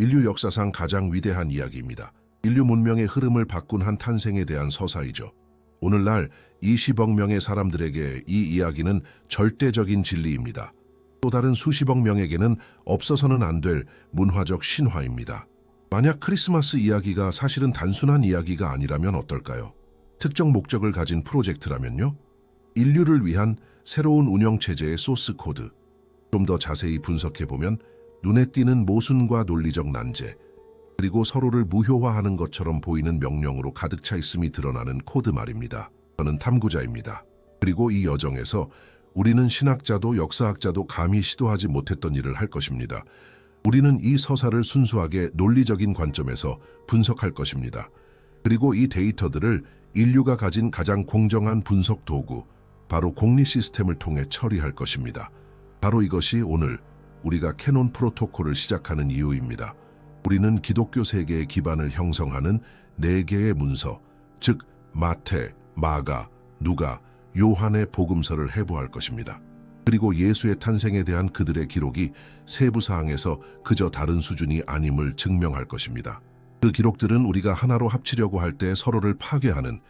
인류 역사상 가장 위대한 이야기입니다. 인류 문명의 흐름을 바꾼 한 탄생에 대한 서사이죠. 오늘날 20억 명의 사람들에게 이 이야기는 절대적인 진리입니다. 또 다른 수십억 명에게는 없어서는 안 될 문화적 신화입니다. 만약 크리스마스 이야기가 사실은 단순한 이야기가 아니라면 어떨까요? 특정 목적을 가진 프로젝트라면요? 인류를 위한 새로운 운영체제의 소스 코드. 좀 더 자세히 분석해보면 눈에 띄는 모순과 논리적 난제, 그리고 서로를 무효화하는 것처럼 보이는 명령으로 가득 차 있음이 드러나는 코드 말입니다. 저는 탐구자입니다. 그리고 이 여정에서 우리는 신학자도 역사학자도 감히 시도하지 못했던 일을 할 것입니다. 우리는 이 서사를 순수하게 논리적인 관점에서 분석할 것입니다. 그리고 이 데이터들을 인류가 가진 가장 공정한 분석 도구, 바로 공리 시스템을 통해 처리할 것입니다. 바로 이것이 오늘 우리가 캐논 프로토콜을 시작하는 이유입니다. 우리는 기독교 세계의 기반을 형성하는 4개의 문서, 즉 마태, 마가, 누가, 요한의 복음서를 해부할 것입니다. 그리고 예수의 탄생에 대한 그들의 기록이 세부 사항에서 그저 다른 수준이 아님을 증명할 것입니다. 그 기록들은 우리가 하나로 합치려고 할 때 서로를 파괴하는,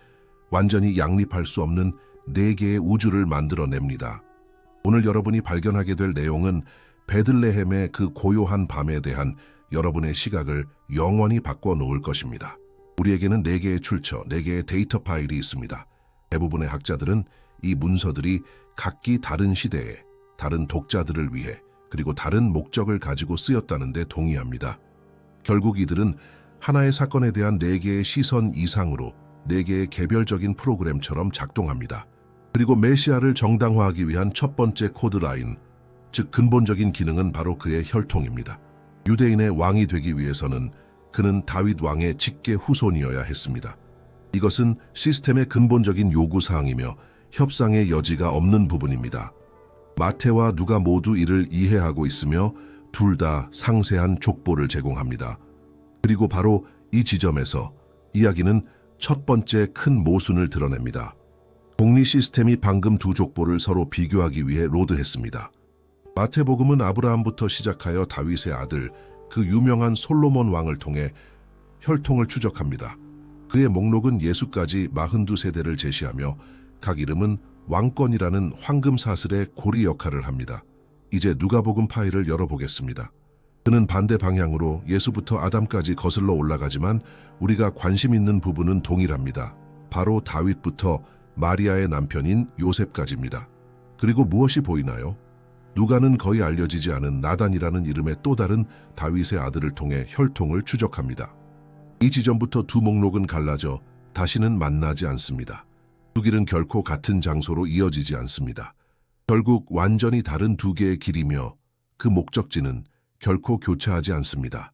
완전히 양립할 수 없는 4개의 우주를 만들어냅니다. 오늘 여러분이 발견하게 될 내용은 베들레헴의 그 고요한 밤에 대한 여러분의 시각을 영원히 바꿔놓을 것입니다. 우리에게는 4개의 출처, 4개의 데이터 파일이 있습니다. 대부분의 학자들은 이 문서들이 각기 다른 시대에, 다른 독자들을 위해, 그리고 다른 목적을 가지고 쓰였다는 데 동의합니다. 결국 이들은 하나의 사건에 대한 4개의 시선 이상으로 4개의 개별적인 프로그램처럼 작동합니다. 그리고 메시아를 정당화하기 위한 첫 번째 코드라인, 즉 근본적인 기능은 바로 그의 혈통입니다. 유대인의 왕이 되기 위해서는 그는 다윗 왕의 직계 후손이어야 했습니다. 이것은 시스템의 근본적인 요구사항이며 협상의 여지가 없는 부분입니다. 마태와 누가 모두 이를 이해하고 있으며 둘 다 상세한 족보를 제공합니다. 그리고 바로 이 지점에서 이야기는 첫 번째 큰 모순을 드러냅니다. 공리 시스템이 방금 두 족보를 서로 비교하기 위해 로드했습니다. 마태복음은 아브라함부터 시작하여 다윗의 아들, 그 유명한 솔로몬 왕을 통해 혈통을 추적합니다. 그의 목록은 예수까지 42세대를 제시하며 각 이름은 왕권이라는 황금 사슬의 고리 역할을 합니다. 이제 누가복음 파일을 열어보겠습니다. 그는 반대 방향으로 예수부터 아담까지 거슬러 올라가지만 우리가 관심 있는 부분은 동일합니다. 바로 다윗부터 마리아의 남편인 요셉까지입니다. 그리고 무엇이 보이나요? 누가는 거의 알려지지 않은 나단이라는 이름의 또 다른 다윗의 아들을 통해 혈통을 추적합니다. 이 지점부터 두 목록은 갈라져 다시는 만나지 않습니다. 두 길은 결코 같은 장소로 이어지지 않습니다. 결국 완전히 다른 두 개의 길이며 그 목적지는 결코 교차하지 않습니다.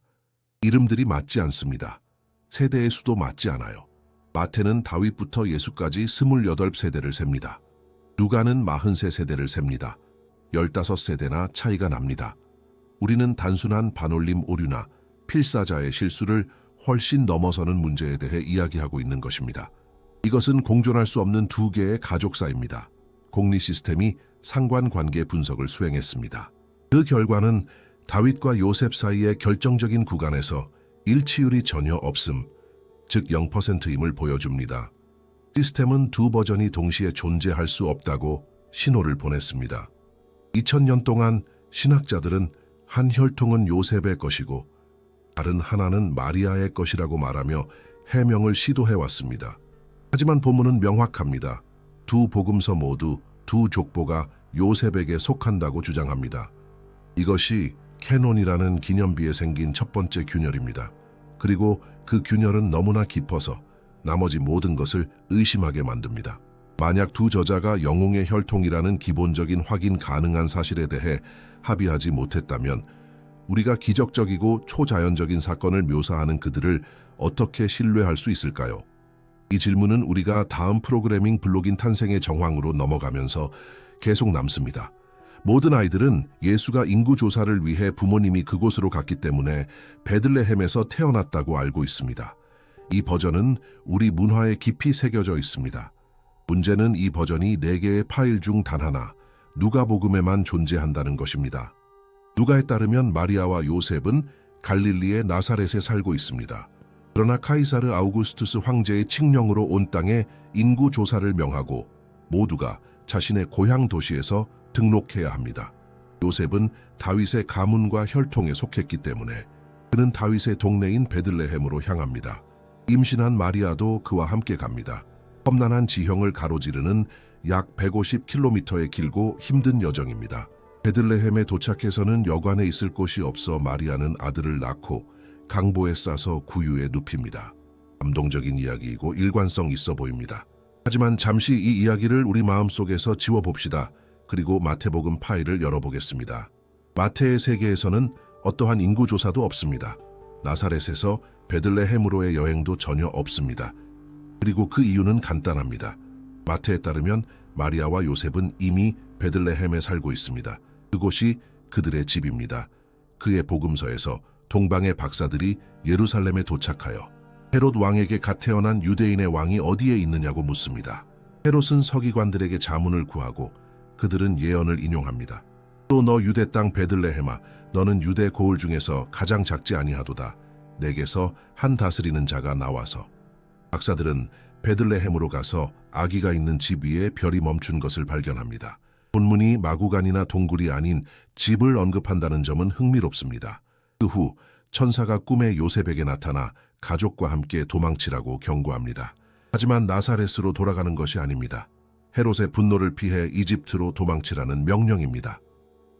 이름들이 맞지 않습니다. 세대의 수도 맞지 않아요. 마태는 다윗부터 예수까지 28세대를 셉니다. 누가는 43세대를 셉니다. 15세대나 차이가 납니다. 우리는 단순한 반올림 오류나 필사자의 실수를 훨씬 넘어서는 문제에 대해 이야기하고 있는 것입니다. 이것은 공존할 수 없는 두 개의 가족사입니다. 공리 시스템이 상관관계 분석을 수행했습니다. 그 결과는 다윗과 요셉 사이의 결정적인 구간에서 일치율이 전혀 없음, 즉 0%임을 보여줍니다. 시스템은 두 버전이 동시에 존재할 수 없다고 신호를 보냈습니다. 2000년 동안 신학자들은 한 혈통은 요셉의 것이고 다른 하나는 마리아의 것이라고 말하며 해명을 시도해왔습니다. 하지만 본문은 명확합니다. 두 복음서 모두 두 족보가 요셉에게 속한다고 주장합니다. 이것이 캐논이라는 기념비에 생긴 첫 번째 균열입니다. 그리고 그 균열은 너무나 깊어서 나머지 모든 것을 의심하게 만듭니다. 만약 두 저자가 영웅의 혈통이라는 기본적인 확인 가능한 사실에 대해 합의하지 못했다면 우리가 기적적이고 초자연적인 사건을 묘사하는 그들을 어떻게 신뢰할 수 있을까요? 이 질문은 우리가 다음 프로그래밍 블록인 탄생의 정황으로 넘어가면서 계속 남습니다. 모든 아이들은 예수가 인구 조사를 위해 부모님이 그곳으로 갔기 때문에 베들레헴에서 태어났다고 알고 있습니다. 이 버전은 우리 문화에 깊이 새겨져 있습니다. 문제는 이 버전이 4개의 파일 중 단 하나, 누가복음에만 존재한다는 것입니다. 누가에 따르면 마리아와 요셉은 갈릴리의 나사렛에 살고 있습니다. 그러나 카이사르 아우구스투스 황제의 칙령으로 온 땅에 인구 조사를 명하고 모두가 자신의 고향 도시에서 등록해야 합니다. 요셉은 다윗의 가문과 혈통에 속했기 때문에 그는 다윗의 동네인 베들레헴으로 향합니다. 임신한 마리아도 그와 함께 갑니다. 험난한 지형을 가로지르는 약 150km의 길고 힘든 여정입니다. 베들레헴에 도착해서는 여관에 있을 곳이 없어 마리아는 아들을 낳고 강보에 싸서 구유에 눕힙니다. 감동적인 이야기이고 일관성 있어 보입니다. 하지만 잠시 이 이야기를 우리 마음속에서 지워봅시다. 그리고 마태복음 파일을 열어보겠습니다. 마태의 세계에서는 어떠한 인구조사도 없습니다. 나사렛에서 베들레헴으로의 여행도 전혀 없습니다. 그리고 그 이유는 간단합니다. 마태에 따르면 마리아와 요셉은 이미 베들레헴에 살고 있습니다. 그곳이 그들의 집입니다. 그의 복음서에서 동방의 박사들이 예루살렘에 도착하여 헤롯 왕에게 갓 태어난 유대인의 왕이 어디에 있느냐고 묻습니다. 헤롯은 서기관들에게 자문을 구하고 그들은 예언을 인용합니다. 또 너 유대 땅 베들레헴아, 너는 유대 고을 중에서 가장 작지 아니하도다. 내게서 한 다스리는 자가 나와서. 박사들은 베들레헴으로 가서 아기가 있는 집 위에 별이 멈춘 것을 발견합니다. 본문이 마구간이나 동굴이 아닌 집을 언급한다는 점은 흥미롭습니다. 그 후 천사가 꿈에 요셉에게 나타나 가족과 함께 도망치라고 경고합니다. 하지만 나사렛으로 돌아가는 것이 아닙니다. 헤롯의 분노를 피해 이집트로 도망치라는 명령입니다.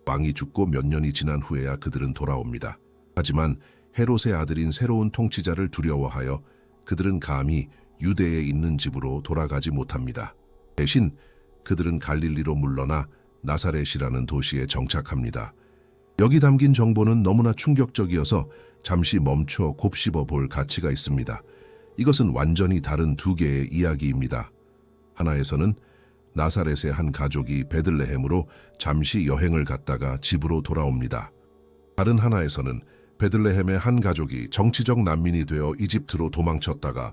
왕이 죽고 몇 년이 지난 후에야 그들은 돌아옵니다. 하지만 헤롯의 아들인 새로운 통치자를 두려워하여 그들은 감히 유대에 있는 집으로 돌아가지 못합니다. 대신 그들은 갈릴리로 물러나 나사렛이라는 도시에 정착합니다. 여기 담긴 정보는 너무나 충격적이어서 잠시 멈춰 곱씹어 볼 가치가 있습니다. 이것은 완전히 다른 두 개의 이야기입니다. 하나에서는 나사렛의 한 가족이 베들레헴으로 잠시 여행을 갔다가 집으로 돌아옵니다. 다른 하나에서는 베들레헴의 한 가족이 정치적 난민이 되어 이집트로 도망쳤다가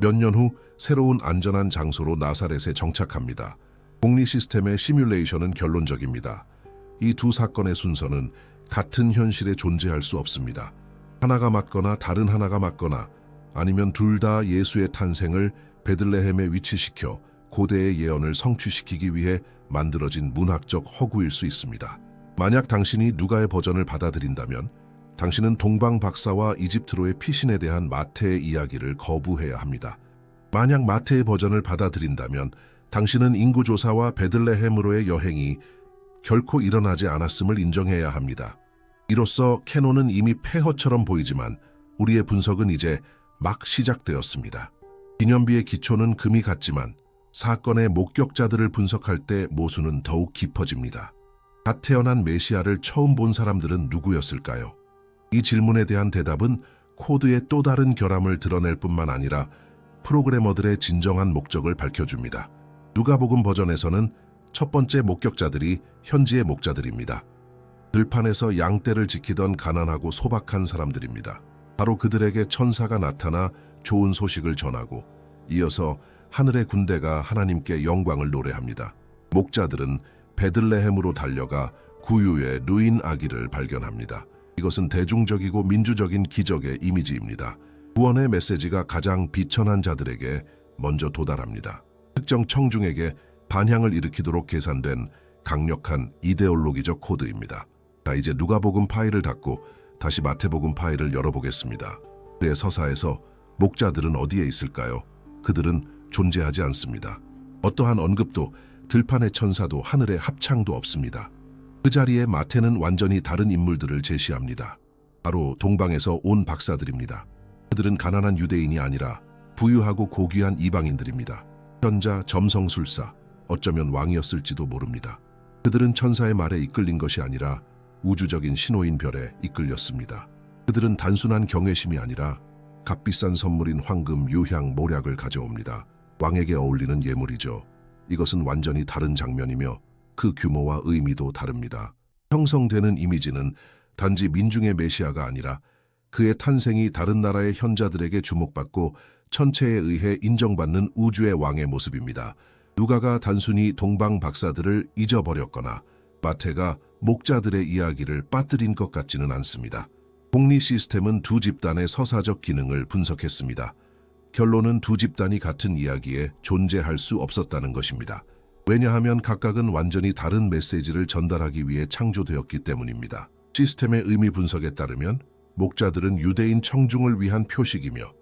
몇 년 후 새로운 안전한 장소로 나사렛에 정착합니다. 복리 시스템의 시뮬레이션은 결론적입니다. 이 두 사건의 순서는 같은 현실에 존재할 수 없습니다. 하나가 맞거나 다른 하나가 맞거나 아니면 둘 다 예수의 탄생을 베들레헴에 위치시켜 고대의 예언을 성취시키기 위해 만들어진 문학적 허구일 수 있습니다. 만약 당신이 누가의 버전을 받아들인다면 당신은 동방 박사와 이집트로의 피신에 대한 마태의 이야기를 거부해야 합니다. 만약 마태의 버전을 받아들인다면 당신은 인구조사와 베들레헴으로의 여행이 결코 일어나지 않았음을 인정해야 합니다. 이로써 캐논은 이미 폐허처럼 보이지만 우리의 분석은 이제 막 시작되었습니다. 기념비의 기초는 금이 같지만 사건의 목격자들을 분석할 때 모순은 더욱 깊어집니다. 갓 태어난 메시아를 처음 본 사람들은 누구였을까요? 이 질문에 대한 대답은 코드의 또 다른 결함을 드러낼 뿐만 아니라 프로그래머들의 진정한 목적을 밝혀줍니다. 누가복음 버전에서는 첫 번째 목격자들이 현지의 목자들입니다. 들판에서 양떼를 지키던 가난하고 소박한 사람들입니다. 바로 그들에게 천사가 나타나 좋은 소식을 전하고 이어서 하늘의 군대가 하나님께 영광을 노래합니다. 목자들은 베들레헴으로 달려가 구유의 누인 아기를 발견합니다. 이것은 대중적이고 민주적인 기적의 이미지입니다. 구원의 메시지가 가장 비천한 자들에게 먼저 도달합니다. 특정 청중에게 반향을 일으키도록 계산된 강력한 이데올로기적 코드입니다. 자, 이제 누가복음 파일을 닫고 다시 마태복음 파일을 열어보겠습니다. 그의 서사에서 목자들은 어디에 있을까요? 그들은 존재하지 않습니다. 어떠한 언급도 들판의 천사도 하늘의 합창도 없습니다. 그 자리에 마태는 완전히 다른 인물들을 제시합니다. 바로 동방에서 온 박사들입니다. 그들은 가난한 유대인이 아니라 부유하고 고귀한 이방인들입니다. 현자, 점성술사, 어쩌면 왕이었을지도 모릅니다. 그들은 천사의 말에 이끌린 것이 아니라 우주적인 신호인 별에 이끌렸습니다. 그들은 단순한 경외심이 아니라 값비싼 선물인 황금, 유향, 모략을 가져옵니다. 왕에게 어울리는 예물이죠. 이것은 완전히 다른 장면이며 그 규모와 의미도 다릅니다. 형성되는 이미지는 단지 민중의 메시아가 아니라 그의 탄생이 다른 나라의 현자들에게 주목받고 천체에 의해 인정받는 우주의 왕의 모습입니다. 누가가 단순히 동방 박사들을 잊어버렸거나 마태가 목자들의 이야기를 빠뜨린 것 같지는 않습니다. 복리 시스템은 두 집단의 서사적 기능을 분석했습니다. 결론은 두 집단이 같은 이야기에 존재할 수 없었다는 것입니다. 왜냐하면 각각은 완전히 다른 메시지를 전달하기 위해 창조되었기 때문입니다. 시스템의 의미 분석에 따르면 목자들은 유대인 청중을 위한 표식이며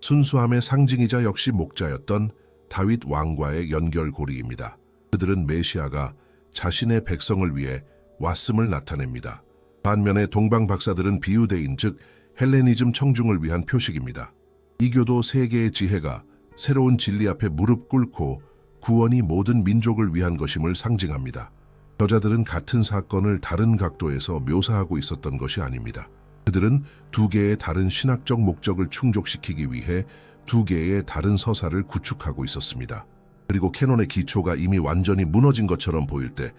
순수함의 상징이자 역시 목자였던 다윗 왕과의 연결고리입니다. 그들은 메시아가 자신의 백성을 위해 왔음을 나타냅니다. 반면에 동방 박사들은 비유대인 즉 헬레니즘 청중을 위한 표식입니다. 이교도 세계의 지혜가 새로운 진리 앞에 무릎 꿇고 구원이 모든 민족을 위한 것임을 상징합니다. 저자들은 같은 사건을 다른 각도에서 묘사하고 있었던 것이 아닙니다. 그들은 두 개의 다른 신학적 목적을 충족시키기 위해 두 개의 다른 서사를 구축하고 있었습니다. 그리고 캐논의 기초가 이미 완전히 무너진 것처럼 보일 때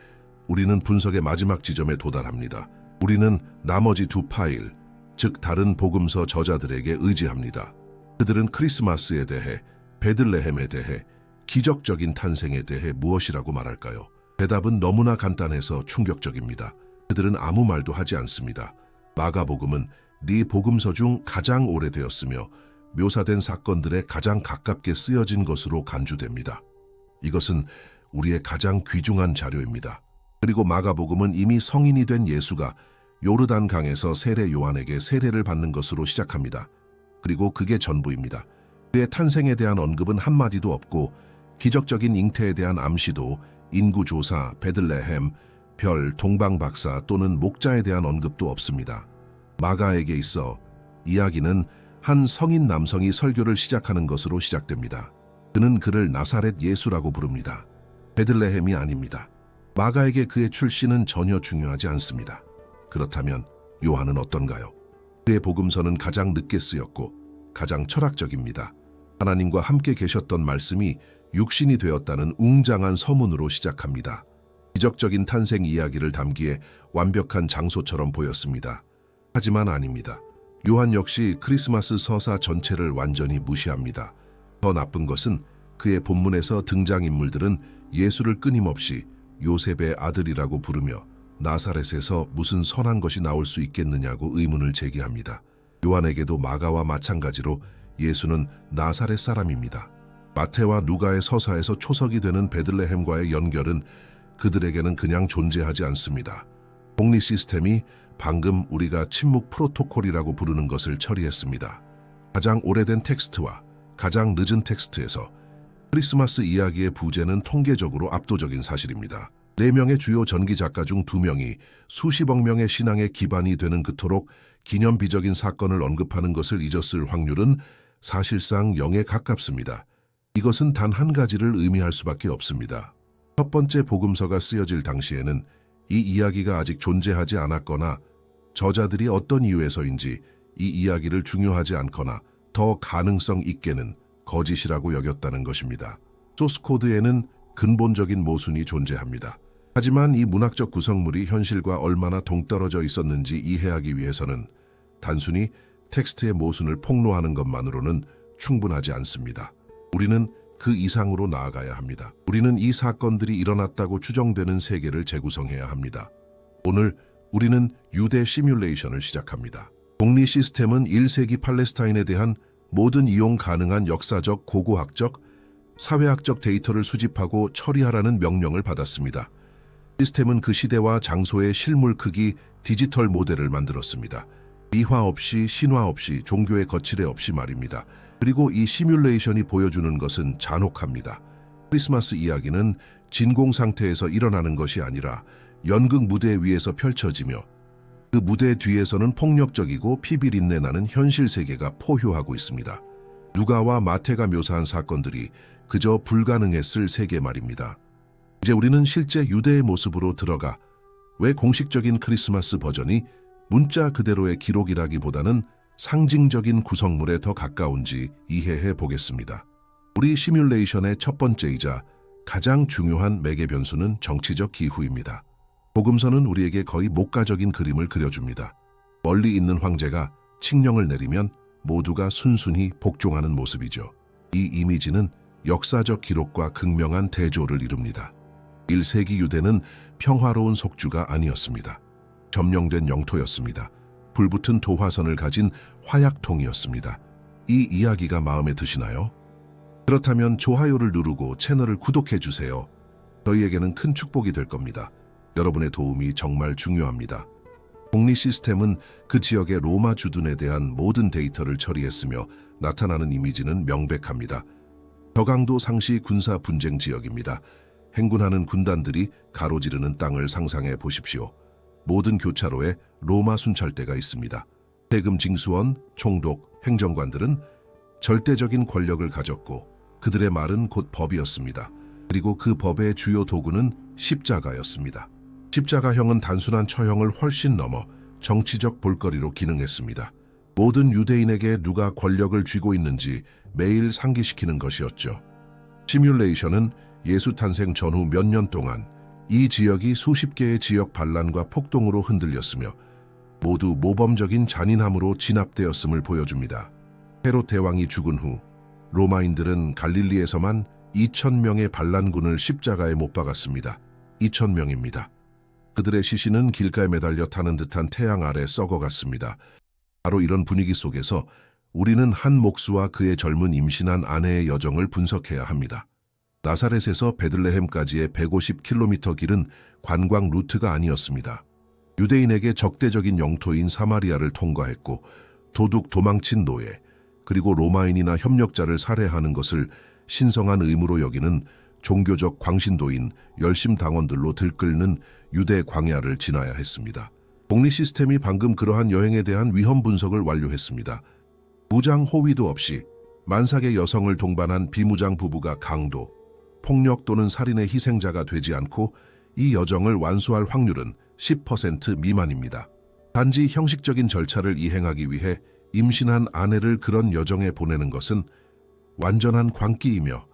우리는 분석의 마지막 지점에 도달합니다. 우리는 나머지 두 파일, 즉 다른 복음서 저자들에게 의지합니다. 그들은 크리스마스에 대해, 베들레헴에 대해, 기적적인 탄생에 대해 무엇이라고 말할까요? 대답은 너무나 간단해서 충격적입니다. 그들은 아무 말도 하지 않습니다. 마가복음은 네 복음서 중 가장 오래되었으며 묘사된 사건들에 가장 가깝게 쓰여진 것으로 간주됩니다. 이것은 우리의 가장 귀중한 자료입니다. 그리고 마가복음은 이미 성인이 된 예수가 요르단 강에서 세례 요한에게 세례를 받는 것으로 시작합니다. 그리고 그게 전부입니다. 그의 탄생에 대한 언급은 한마디도 없고 기적적인 잉태에 대한 암시도 인구조사, 베들레헴, 별, 동방박사 또는 목자에 대한 언급도 없습니다. 마가에게 있어 이야기는 한 성인 남성이 설교를 시작하는 것으로 시작됩니다. 그는 그를 나사렛 예수라고 부릅니다. 베들레헴이 아닙니다. 마가에게 그의 출신은 전혀 중요하지 않습니다. 그렇다면 요한은 어떤가요? 그의 복음서는 가장 늦게 쓰였고 가장 철학적입니다. 하나님과 함께 계셨던 말씀이 육신이 되었다는 웅장한 서문으로 시작합니다. 기적적인 탄생 이야기를 담기에 완벽한 장소처럼 보였습니다. 하지만 아닙니다. 요한 역시 크리스마스 서사 전체를 완전히 무시합니다. 더 나쁜 것은 그의 본문에서 등장인물들은 예수를 끊임없이 요셉의 아들이라고 부르며 나사렛에서 무슨 선한 것이 나올 수 있겠느냐고 의문을 제기합니다. 요한에게도 마가와 마찬가지로 예수는 나사렛 사람입니다. 마태와 누가의 서사에서 초석이 되는 베들레헴과의 연결은 그들에게는 그냥 존재하지 않습니다. 복리 시스템이 방금 우리가 침묵 프로토콜이라고 부르는 것을 처리했습니다. 가장 오래된 텍스트와 가장 늦은 텍스트에서 크리스마스 이야기의 부재는 통계적으로 압도적인 사실입니다. 4명의 주요 전기 작가 중 2명이 수십억 명의 신앙의 기반이 되는 그토록 기념비적인 사건을 언급하는 것을 잊었을 확률은 사실상 0에 가깝습니다. 이것은 단 한 가지를 의미할 수밖에 없습니다. 첫 번째 복음서가 쓰여질 당시에는 이 이야기가 아직 존재하지 않았거나 저자들이 어떤 이유에서인지 이 이야기를 중요하지 않거나 더 가능성 있게는 거짓이라고 여겼다는 것입니다. 소스코드에는 근본적인 모순이 존재합니다. 하지만 이 문학적 구성물이 현실과 얼마나 동떨어져 있었는지 이해하기 위해서는 단순히 텍스트의 모순을 폭로하는 것만으로는 충분하지 않습니다. 우리는 그 이상으로 나아가야 합니다. 우리는 이 사건들이 일어났다고 추정되는 세계를 재구성해야 합니다. 오늘 우리는 유대 시뮬레이션을 시작합니다. 복리 시스템은 1세기 팔레스타인에 대한 모든 이용 가능한 역사적, 고고학적, 사회학적 데이터를 수집하고 처리하라는 명령을 받았습니다. 시스템은 그 시대와 장소의 실물 크기 디지털 모델을 만들었습니다. 미화 없이, 신화 없이, 종교의 거칠애 없이 말입니다. 그리고 이 시뮬레이션이 보여주는 것은 잔혹합니다. 크리스마스 이야기는 진공 상태에서 일어나는 것이 아니라 연극 무대 위에서 펼쳐지며 그 무대 뒤에서는 폭력적이고 피비린내 나는 현실 세계가 포효하고 있습니다. 누가와 마태가 묘사한 사건들이 그저 불가능했을 세계 말입니다. 이제 우리는 실제 유대의 모습으로 들어가 왜 공식적인 크리스마스 버전이 문자 그대로의 기록이라기보다는 상징적인 구성물에 더 가까운지 이해해 보겠습니다. 우리 시뮬레이션의 첫 번째이자 가장 중요한 매개 변수는 정치적 기후입니다. 복음서는 우리에게 거의 목가적인 그림을 그려줍니다. 멀리 있는 황제가 칙령을 내리면 모두가 순순히 복종하는 모습이죠. 이 이미지는 역사적 기록과 극명한 대조를 이룹니다. 1세기 유대는 평화로운 속주가 아니었습니다. 점령된 영토였습니다. 불붙은 도화선을 가진 화약통이었습니다. 이 이야기가 마음에 드시나요? 그렇다면 좋아요를 누르고 채널을 구독해 주세요. 저희에게는 큰 축복이 될 겁니다. 여러분의 도움이 정말 중요합니다. 공리 시스템은 그 지역의 로마 주둔에 대한 모든 데이터를 처리했으며 나타나는 이미지는 명백합니다. 저강도 상시 군사 분쟁 지역입니다. 행군하는 군단들이 가로지르는 땅을 상상해 보십시오. 모든 교차로에 로마 순찰대가 있습니다. 세금 징수원, 총독, 행정관들은 절대적인 권력을 가졌고 그들의 말은 곧 법이었습니다. 그리고 그 법의 주요 도구는 십자가였습니다. 십자가형은 단순한 처형을 훨씬 넘어 정치적 볼거리로 기능했습니다. 모든 유대인에게 누가 권력을 쥐고 있는지 매일 상기시키는 것이었죠. 시뮬레이션은 예수 탄생 전후 몇 년 동안 이 지역이 수십 개의 지역 반란과 폭동으로 흔들렸으며 모두 모범적인 잔인함으로 진압되었음을 보여줍니다. 헤롯 대왕이 죽은 후 로마인들은 갈릴리에서만 2,000명의 반란군을 십자가에 못 박았습니다. 2,000명입니다. 그들의 시신은 길가에 매달려 타는 듯한 태양 아래 썩어갔습니다. 바로 이런 분위기 속에서 우리는 한 목수와 그의 젊은 임신한 아내의 여정을 분석해야 합니다. 나사렛에서 베들레헴까지의 150km 길은 관광 루트가 아니었습니다. 유대인에게 적대적인 영토인 사마리아를 통과했고 도둑 도망친 노예, 그리고 로마인이나 협력자를 살해하는 것을 신성한 의무로 여기는 종교적 광신도인 열심당원들로 들끓는 유대 광야를 지나야 했습니다. 공리 시스템이 방금 그러한 여행에 대한 위험 분석을 완료했습니다. 무장 호위도 없이 만삭의 여성을 동반한 비무장 부부가 강도, 폭력 또는 살인의 희생자가 되지 않고 이 여정을 완수할 확률은 10% 미만입니다. 단지 형식적인 절차를 이행하기 위해 임신한 아내를 그런 여정에 보내는 것은 완전한 광기이며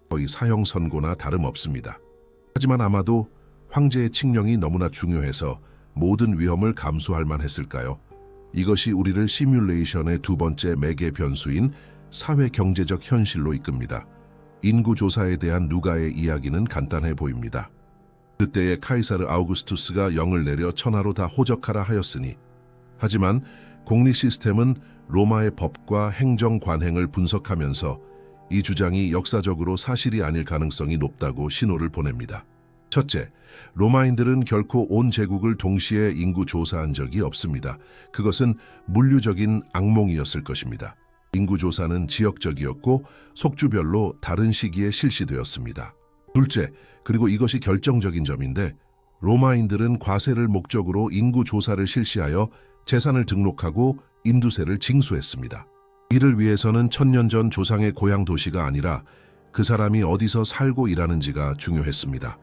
거의 사형 선고나 다름없습니다. 하지만 아마도 황제의 칙령이 너무나 중요해서 모든 위험을 감수할 만했을까요? 이것이 우리를 시뮬레이션의 두 번째 매개 변수인 사회-경제적 현실로 이끕니다. 인구조사에 대한 누가의 이야기는 간단해 보입니다. 그때의 카이사르 아우구스투스가 영을 내려 천하로 다 호적하라 하였으니, 하지만 공리 시스템은 로마의 법과 행정 관행을 분석하면서 이 주장이 역사적으로 사실이 아닐 가능성이 높다고 신호를 보냅니다. 첫째, 로마인들은 결코 온 제국을 동시에 인구 조사한 적이 없습니다. 그것은 물류적인 악몽이었을 것입니다. 인구 조사는 지역적이었고 속주별로 다른 시기에 실시되었습니다. 둘째, 그리고 이것이 결정적인 점인데, 로마인들은 과세를 목적으로 인구 조사를 실시하여 재산을 등록하고 인두세를 징수했습니다. 이를 위해서는 1000년 전 조상의 고향 도시가 아니라 그 사람이 어디서 살고 일하는지가 중요했습니다.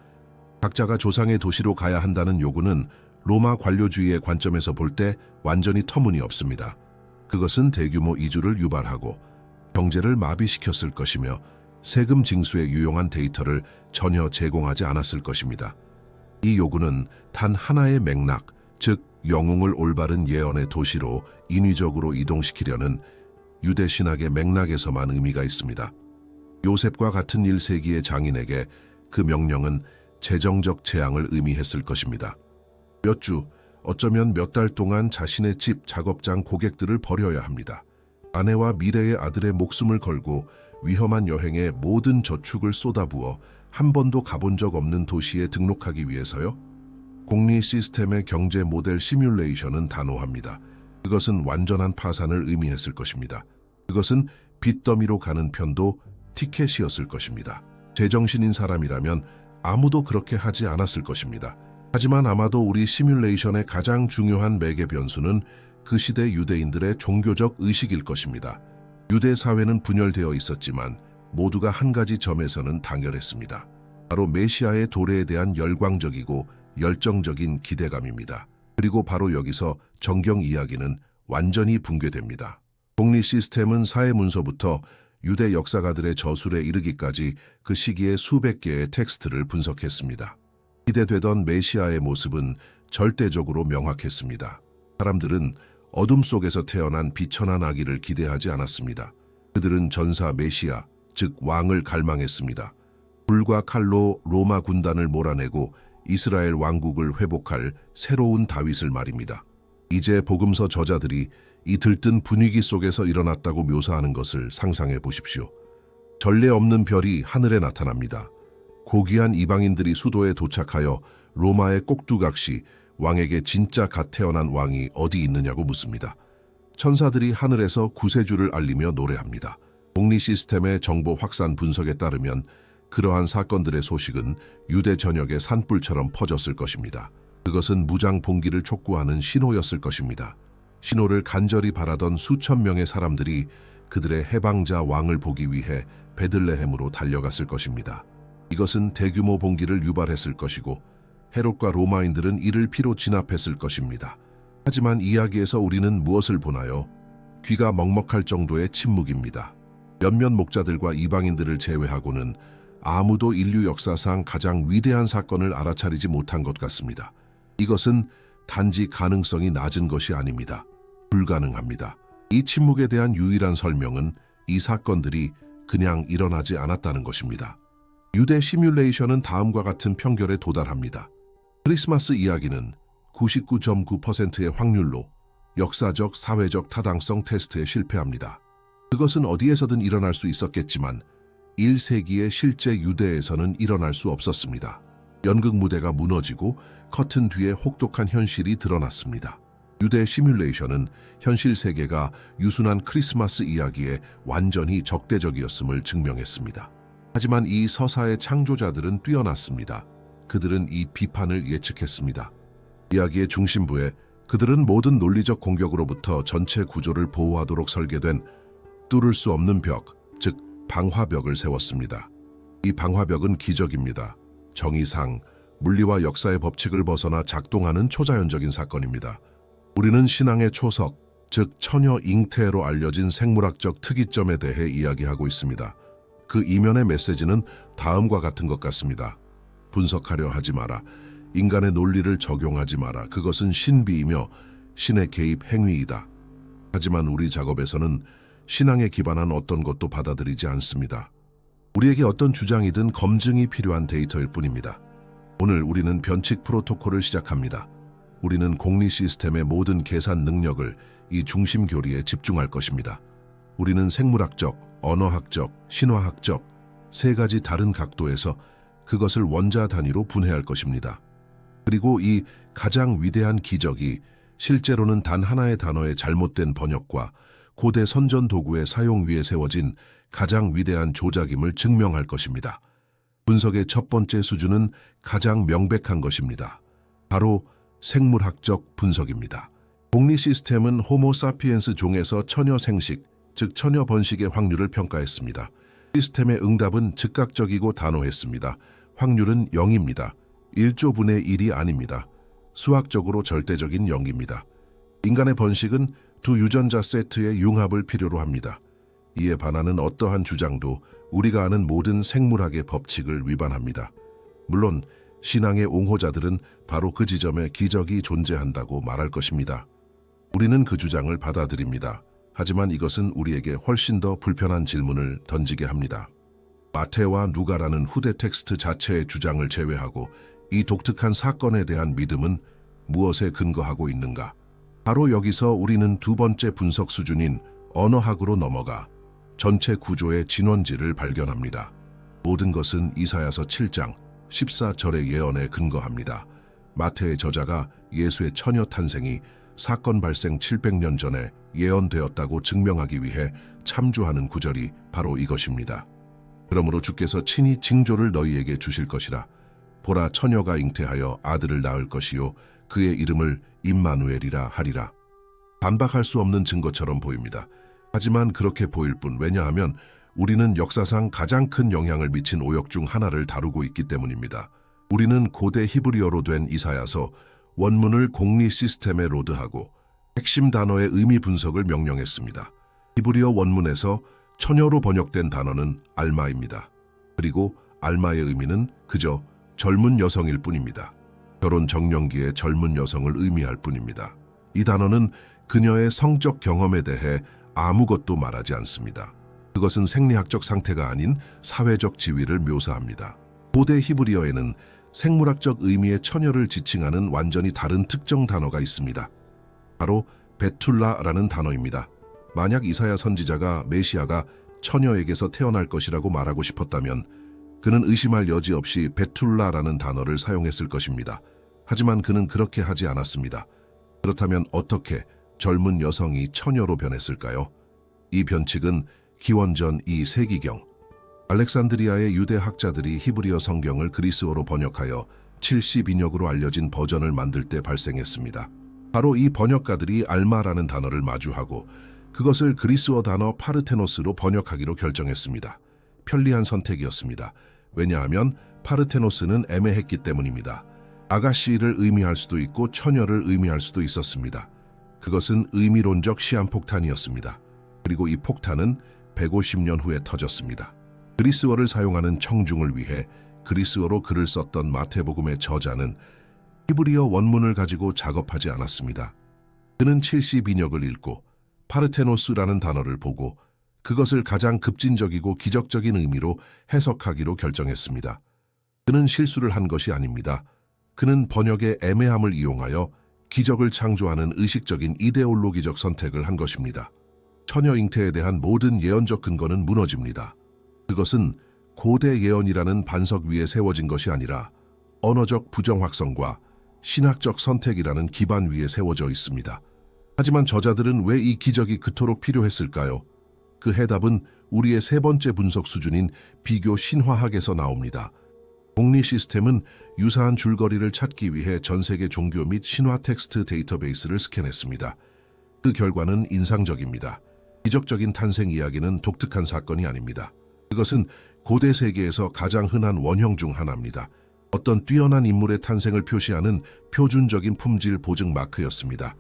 각자가 조상의 도시로 가야 한다는 요구는 로마 관료주의의 관점에서 볼 때 완전히 터무니없습니다. 그것은 대규모 이주를 유발하고 경제를 마비시켰을 것이며 세금 징수에 유용한 데이터를 전혀 제공하지 않았을 것입니다. 이 요구는 단 하나의 맥락, 즉 영웅을 올바른 예언의 도시로 인위적으로 이동시키려는 유대 신학의 맥락에서만 의미가 있습니다. 요셉과 같은 1세기의 장인에게 그 명령은 재정적 재앙을 의미했을 것입니다. 몇 주, 어쩌면 몇 달 동안 자신의 집 작업장 고객들을 버려야 합니다. 아내와 미래의 아들의 목숨을 걸고 위험한 여행에 모든 저축을 쏟아부어 한 번도 가본 적 없는 도시에 등록하기 위해서요? 공리 시스템의 경제 모델 시뮬레이션은 단호합니다. 그것은 완전한 파산을 의미했을 것입니다. 그것은 빚더미로 가는 편도 티켓이었을 것입니다. 제정신인 사람이라면 아무도 그렇게 하지 않았을 것입니다. 하지만 아마도 우리 시뮬레이션의 가장 중요한 매개 변수는 그 시대 유대인들의 종교적 의식일 것입니다. 유대 사회는 분열되어 있었지만 모두가 한 가지 점에서는 당열했습니다. 바로 메시아의 도래에 대한 열광적이고 열정적인 기대감입니다. 그리고 바로 여기서 정경 이야기는 완전히 붕괴됩니다. 공리 시스템은 사회 문서부터 유대 역사가들의 저술에 이르기까지 그 시기의 수백 개의 텍스트를 분석했습니다. 기대되던 메시아의 모습은 절대적으로 명확했습니다. 사람들은 어둠 속에서 태어난 비천한 아기를 기대하지 않았습니다. 그들은 전사 메시아, 즉 왕을 갈망했습니다. 불과 칼로 로마 군단을 몰아내고 이스라엘 왕국을 회복할 새로운 다윗을 말입니다. 이제 복음서 저자들이 이 들뜬 분위기 속에서 일어났다고 묘사하는 것을 상상해 보십시오. 전례 없는 별이 하늘에 나타납니다. 고귀한 이방인들이 수도에 도착하여 로마의 꼭두각시 왕에게 진짜 갓 태어난 왕이 어디 있느냐고 묻습니다. 천사들이 하늘에서 구세주를 알리며 노래합니다. 공리 시스템의 정보 확산 분석에 따르면 그러한 사건들의 소식은 유대 전역의 산불처럼 퍼졌을 것입니다. 그것은 무장 봉기를 촉구하는 신호였을 것입니다. 신호를 간절히 바라던 수천 명의 사람들이 그들의 해방자 왕을 보기 위해 베들레헴으로 달려갔을 것입니다. 이것은 대규모 봉기를 유발했을 것이고 헤롯과 로마인들은 이를 피로 진압했을 것입니다. 하지만 이야기에서 우리는 무엇을 보나요? 귀가 먹먹할 정도의 침묵입니다. 몇몇 목자들과 이방인들을 제외하고는 아무도 인류 역사상 가장 위대한 사건을 알아차리지 못한 것 같습니다. 이것은 단지 가능성이 낮은 것이 아닙니다. 불가능합니다. 이 침묵에 대한 유일한 설명은 이 사건들이 그냥 일어나지 않았다는 것입니다. 유대 시뮬레이션은 다음과 같은 평결에 도달합니다. 크리스마스 이야기는 99.9%의 확률로 역사적, 사회적 타당성 테스트에 실패합니다. 그것은 어디에서든 일어날 수 있었겠지만 1세기의 실제 유대에서는 일어날 수 없었습니다. 연극 무대가 무너지고 커튼 뒤에 혹독한 현실이 드러났습니다. 유대 시뮬레이션은 현실 세계가 유순한 크리스마스 이야기에 완전히 적대적이었음을 증명했습니다. 하지만 이 서사의 창조자들은 뛰어났습니다. 그들은 이 비판을 예측했습니다. 이야기의 중심부에 그들은 모든 논리적 공격으로부터 전체 구조를 보호하도록 설계된 뚫을 수 없는 벽, 즉 방화벽을 세웠습니다. 이 방화벽은 기적입니다. 정의상, 물리와 역사의 법칙을 벗어나 작동하는 초자연적인 사건입니다. 우리는 신앙의 초석, 즉 처녀 잉태로 알려진 생물학적 특이점에 대해 이야기하고 있습니다. 그 이면의 메시지는 다음과 같은 것 같습니다. 분석하려 하지 마라. 인간의 논리를 적용하지 마라. 그것은 신비이며 신의 개입 행위이다. 하지만 우리 작업에서는 신앙에 기반한 어떤 것도 받아들이지 않습니다. 우리에게 어떤 주장이든 검증이 필요한 데이터일 뿐입니다. 오늘 우리는 변칙 프로토콜을 시작합니다. 우리는 공리 시스템의 모든 계산 능력을 이 중심 교리에 집중할 것입니다. 우리는 생물학적, 언어학적, 신화학적 세 가지 다른 각도에서 그것을 원자 단위로 분해할 것입니다. 그리고 이 가장 위대한 기적이 실제로는 단 하나의 단어의 잘못된 번역과 고대 선전 도구의 사용 위에 세워진 가장 위대한 조작임을 증명할 것입니다. 분석의 첫 번째 수준은 가장 명백한 것입니다. 바로 생물학적 분석입니다. 공리 시스템은 호모 사피엔스 종에서 처녀 생식, 즉 처녀 번식의 확률을 평가했습니다. 시스템의 응답은 즉각적이고 단호했습니다. 확률은 0입니다. 1조분의 1이 아닙니다. 수학적으로 절대적인 0입니다. 인간의 번식은 두 유전자 세트의 융합을 필요로 합니다. 이에 반하는 어떠한 주장도 우리가 아는 모든 생물학의 법칙을 위반합니다. 물론 신앙의 옹호자들은 바로 그 지점에 기적이 존재한다고 말할 것입니다. 우리는 그 주장을 받아들입니다. 하지만 이것은 우리에게 훨씬 더 불편한 질문을 던지게 합니다. 마태와 누가라는 후대 텍스트 자체의 주장을 제외하고 이 독특한 사건에 대한 믿음은 무엇에 근거하고 있는가? 바로 여기서 우리는 두 번째 분석 수준인 언어학으로 넘어가 전체 구조의 진원지를 발견합니다. 모든 것은 이사야서 7장 14절의 예언에 근거합니다. 마태의 저자가 예수의 처녀 탄생이 사건 발생 700년 전에 예언되었다고 증명하기 위해 참조하는 구절이 바로 이것입니다. 그러므로 주께서 친히 징조를 너희에게 주실 것이라. 보라, 처녀가 잉태하여 아들을 낳을 것이요 그의 이름을 임마누엘이라 하리라. 반박할 수 없는 증거처럼 보입니다. 하지만 그렇게 보일 뿐, 왜냐하면 우리는 역사상 가장 큰 영향을 미친 오역 중 하나를 다루고 있기 때문입니다. 우리는 고대 히브리어로 된 이사야서 원문을 공리 시스템에 로드하고 핵심 단어의 의미 분석을 명령했습니다. 히브리어 원문에서 처녀로 번역된 단어는 알마입니다. 그리고 알마의 의미는 그저 젊은 여성일 뿐입니다. 결혼 정년기의 젊은 여성을 의미할 뿐입니다. 이 단어는 그녀의 성적 경험에 대해 아무것도 말하지 않습니다. 그것은 생리학적 상태가 아닌 사회적 지위를 묘사합니다. 고대 히브리어에는 생물학적 의미의 처녀를 지칭하는 완전히 다른 특정 단어가 있습니다. 바로 베툴라라는 단어입니다. 만약 이사야 선지자가 메시아가 처녀에게서 태어날 것이라고 말하고 싶었다면 그는 의심할 여지 없이 베툴라라는 단어를 사용했을 것입니다. 하지만 그는 그렇게 하지 않았습니다. 그렇다면 어떻게 젊은 여성이 처녀로 변했을까요? 이 변칙은 기원전 2세기경 알렉산드리아의 유대 학자들이 히브리어 성경을 그리스어로 번역하여 70인역으로 알려진 버전을 만들 때 발생했습니다. 바로 이 번역가들이 알마라는 단어를 마주하고 그것을 그리스어 단어 파르테노스로 번역하기로 결정했습니다. 편리한 선택이었습니다. 왜냐하면 파르테노스는 애매했기 때문입니다. 아가씨를 의미할 수도 있고 처녀를 의미할 수도 있었습니다. 그것은 의미론적 시한폭탄이었습니다. 그리고 이 폭탄은 150년 후에 터졌습니다. 그리스어를 사용하는 청중을 위해 그리스어로 글을 썼던 마태복음의 저자는 히브리어 원문을 가지고 작업하지 않았습니다. 그는 70인역을 읽고 파르테노스라는 단어를 보고 그것을 가장 급진적이고 기적적인 의미로 해석하기로 결정했습니다. 그는 실수를 한 것이 아닙니다. 그는 번역의 애매함을 이용하여 기적을 창조하는 의식적인 이데올로기적 선택을 한 것입니다. 처녀 잉태에 대한 모든 예언적 근거는 무너집니다. 그것은 고대 예언이라는 반석 위에 세워진 것이 아니라 언어적 부정확성과 신학적 선택이라는 기반 위에 세워져 있습니다. 하지만 저자들은 왜 이 기적이 그토록 필요했을까요? 그 해답은 우리의 세 번째 분석 수준인 비교 신화학에서 나옵니다. 공리 시스템은 유사한 줄거리를 찾기 위해 전 세계 종교 및 신화 텍스트 데이터베이스를 스캔했습니다. 그 결과는 인상적입니다. 기적적인 탄생 이야기는 독특한 사건이 아닙니다. 그것은 고대 세계에서 가장 흔한 원형 중 하나입니다. 어떤 뛰어난 인물의 탄생을 표시하는 표준적인 품질 보증 마크였습니다.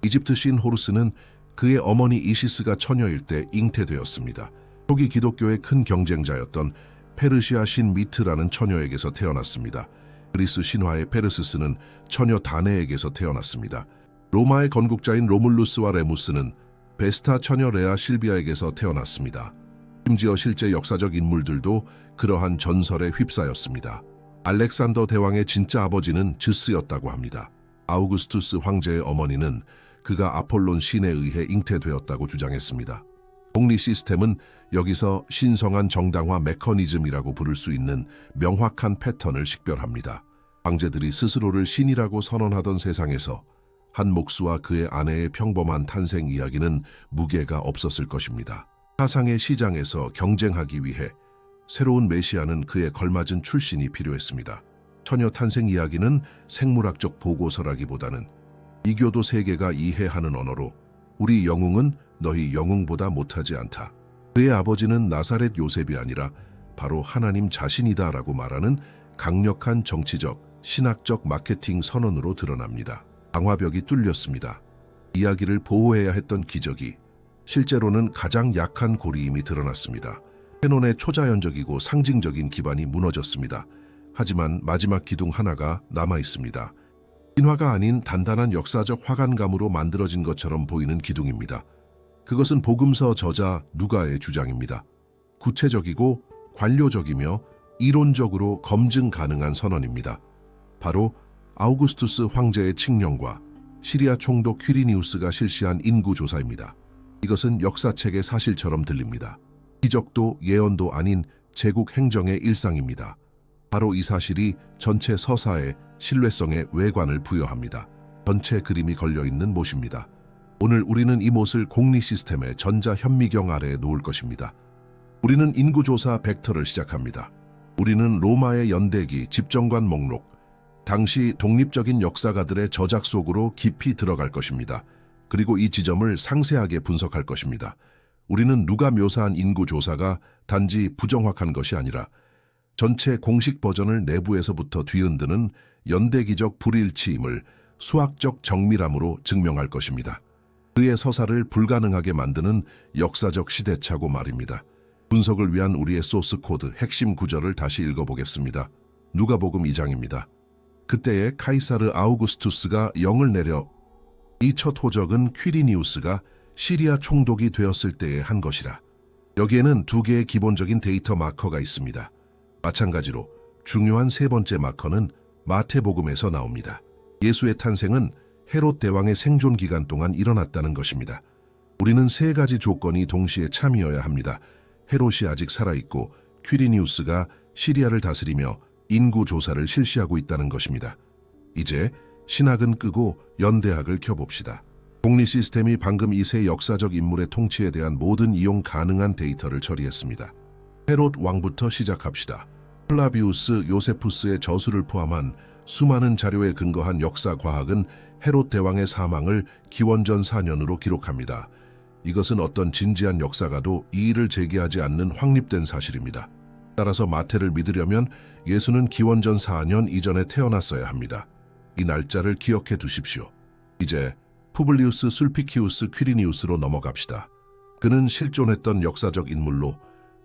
이집트 신 호루스는 그의 어머니 이시스가 처녀일 때 잉태되었습니다. 초기 기독교의 큰 경쟁자였던 페르시아 신 미트라는 처녀에게서 태어났습니다. 그리스 신화의 페르스스는 처녀 다네에게서 태어났습니다. 로마의 건국자인 로물루스와 레무스는 베스타 처녀 레아 실비아에게서 태어났습니다. 심지어 실제 역사적 인물들도 그러한 전설에 휩싸였습니다. 알렉산더 대왕의 진짜 아버지는 즈스였다고 합니다. 아우구스투스 황제의 어머니는 그가 아폴론 신에 의해 잉태되었다고 주장했습니다. 공리 시스템은 여기서 신성한 정당화 메커니즘이라고 부를 수 있는 명확한 패턴을 식별합니다. 황제들이 스스로를 신이라고 선언하던 세상에서 한 목수와 그의 아내의 평범한 탄생 이야기는 무게가 없었을 것입니다. 사상의 시장에서 경쟁하기 위해 새로운 메시아는 그에 걸맞은 출신이 필요했습니다. 처녀 탄생 이야기는 생물학적 보고서라기보다는 이교도 세계가 이해하는 언어로 우리 영웅은 너희 영웅보다 못하지 않다. 그의 아버지는 나사렛 요셉이 아니라 바로 하나님 자신이다라고 말하는 강력한 정치적, 신학적 마케팅 선언으로 드러납니다. 방화벽이 뚫렸습니다. 이야기를 보호해야 했던 기적이 실제로는 가장 약한 고리임이 드러났습니다. 캐논의 초자연적이고 상징적인 기반이 무너졌습니다. 하지만 마지막 기둥 하나가 남아 있습니다. 신화가 아닌 단단한 역사적 화관감으로 만들어진 것처럼 보이는 기둥입니다. 그것은 복음서 저자 누가의 주장입니다. 구체적이고 관료적이며 이론적으로 검증 가능한 선언입니다. 바로 아우구스투스 황제의 칙령과 시리아 총독 퀴리니우스가 실시한 인구조사입니다. 이것은 역사책의 사실처럼 들립니다. 기적도 예언도 아닌 제국 행정의 일상입니다. 바로 이 사실이 전체 서사의 신뢰성에 외관을 부여합니다. 전체 그림이 걸려있는 못입니다. 오늘 우리는 이 못을 공리 시스템의 전자 현미경 아래에 놓을 것입니다. 우리는 인구조사 벡터를 시작합니다. 우리는 로마의 연대기, 집정관 목록, 당시 독립적인 역사가들의 저작 속으로 깊이 들어갈 것입니다. 그리고 이 지점을 상세하게 분석할 것입니다. 우리는 누가 묘사한 인구조사가 단지 부정확한 것이 아니라 전체 공식 버전을 내부에서부터 뒤흔드는 연대기적 불일치임을 수학적 정밀함으로 증명할 것입니다. 그의 서사를 불가능하게 만드는 역사적 시대착오 말입니다. 분석을 위한 우리의 소스 코드 핵심 구절을 다시 읽어보겠습니다. 누가복음 2장입니다. 그때에 카이사르 아우구스투스가 영을 내려 이 첫 호적은 퀴리니우스가 시리아 총독이 되었을 때에 한 것이라. 여기에는 두 개의 기본적인 데이터 마커가 있습니다. 마찬가지로 중요한 세 번째 마커는 마태복음에서 나옵니다. 예수의 탄생은 헤롯 대왕의 생존 기간 동안 일어났다는 것입니다. 우리는 세 가지 조건이 동시에 참이어야 합니다. 헤롯이 아직 살아있고 퀴리니우스가 시리아를 다스리며 인구 조사를 실시하고 있다는 것입니다. 이제 신학은 끄고 연대학을 켜봅시다. 공리 시스템이 방금 이 세 역사적 인물의 통치에 대한 모든 이용 가능한 데이터를 처리했습니다. 헤롯 왕부터 시작합시다. 플라비우스 요세푸스의 저술을 포함한 수많은 자료에 근거한 역사 과학은 헤롯 대왕의 사망을 기원전 4년으로 기록합니다. 이것은 어떤 진지한 역사가도 이의를 제기하지 않는 확립된 사실입니다. 따라서 마태를 믿으려면 예수는 기원전 4년 이전에 태어났어야 합니다. 이 날짜를 기억해 두십시오. 이제 푸블리우스 술피키우스 퀴리니우스로 넘어갑시다. 그는 실존했던 역사적 인물로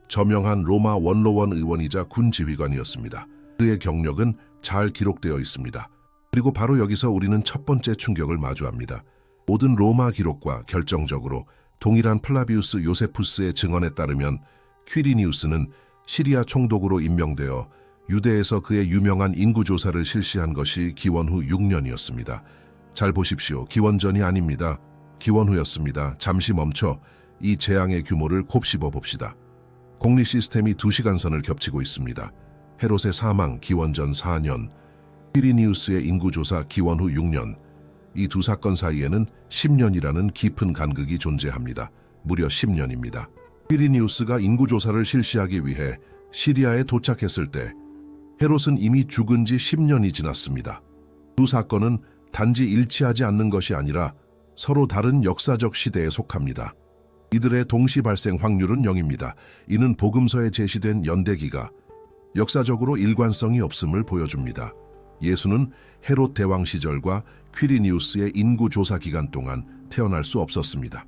저명한 로마 원로원 의원이자 군 지휘관이었습니다. 그의 경력은 잘 기록되어 있습니다. 그리고 바로 여기서 우리는 첫 번째 충격을 마주합니다. 모든 로마 기록과 결정적으로 동일한 플라비우스 요세푸스의 증언에 따르면 퀴리니우스는 시리아 총독으로 임명되어 유대에서 그의 유명한 인구조사를 실시한 것이 기원 후 6년이었습니다. 잘 보십시오. 기원전이 아닙니다. 기원 후였습니다. 잠시 멈춰 이 재앙의 규모를 곱씹어 봅시다. 공리 시스템이 2시간선을 겹치고 있습니다. 헤롯의 사망 기원전 4년, 퀴리니우스의 인구조사 기원 후 6년, 이 두 사건 사이에는 10년이라는 깊은 간극이 존재합니다. 무려 10년입니다. 퀴리니우스가 인구조사를 실시하기 위해 시리아에 도착했을 때 헤롯은 이미 죽은 지 10년이 지났습니다. 두 사건은 단지 일치하지 않는 것이 아니라 서로 다른 역사적 시대에 속합니다. 이들의 동시 발생 확률은 0입니다. 이는 복음서에 제시된 연대기가 역사적으로 일관성이 없음을 보여줍니다. 예수는 헤롯 대왕 시절과 퀴리니우스의 인구조사 기간 동안 태어날 수 없었습니다.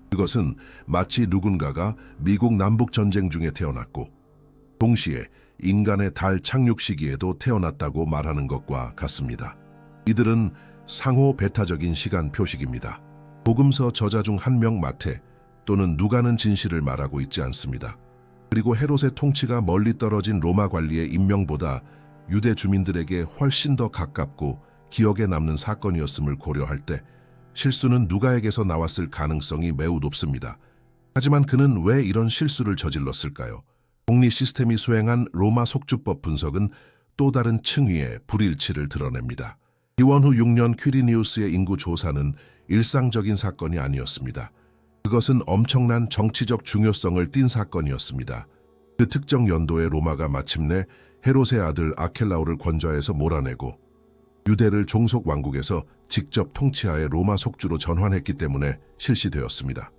그것은 마치 누군가가 미국 남북전쟁 중에 태어났고 동시에 인간의 달 착륙 시기에도 태어났다고 말하는 것과 같습니다. 이들은 상호 배타적인 시간 표식입니다. 복음서 저자 중 한 명 마태 또는 누가는 진실을 말하고 있지 않습니다. 그리고 헤롯의 통치가 멀리 떨어진 로마 관리의 임명보다 유대 주민들에게 훨씬 더 가깝고 기억에 남는 사건이었음을 고려할 때 실수는 누가에게서 나왔을 가능성이 매우 높습니다. 하지만 그는 왜 이런 실수를 저질렀을까요? 공리 시스템이 수행한 로마 속주법 분석은 또 다른 층위의 불일치를 드러냅니다. 기원 후 6년 퀴리니우스의 인구 조사는 일상적인 사건이 아니었습니다. 그것은 엄청난 정치적 중요성을 띈 사건이었습니다. 그 특정 연도에 로마가 마침내 헤롯의 아들 아켈라오를 권좌에서 몰아내고 유대를 종속 왕국에서 직접 통치하에 로마 속주로 전환했기 때문에 실시되었습니다.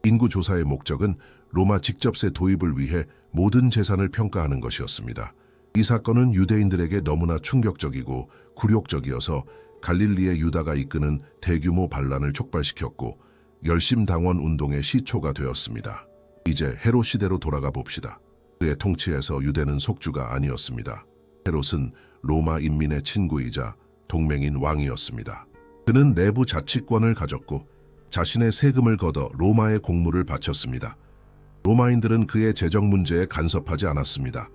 인구 조사의 목적은 로마 직접세 도입을 위해 모든 재산을 평가하는 것이었습니다. 이 사건은 유대인들에게 너무나 충격적이고 굴욕적이어서 갈릴리의 유다가 이끄는 대규모 반란을 촉발시켰고 열심당원 운동의 시초가 되었습니다. 이제 헤롯 시대로 돌아가 봅시다. 그의 통치에서 유대는 속주가 아니었습니다. 헤롯은 로마 인민의 친구이자 동맹인 왕이었습니다. 그는 내부 자치권을 가졌고 자신의 세금을 걷어 로마에 공물을 바쳤습니다. 로마인들은 그의 재정 문제에 간섭하지 않았습니다.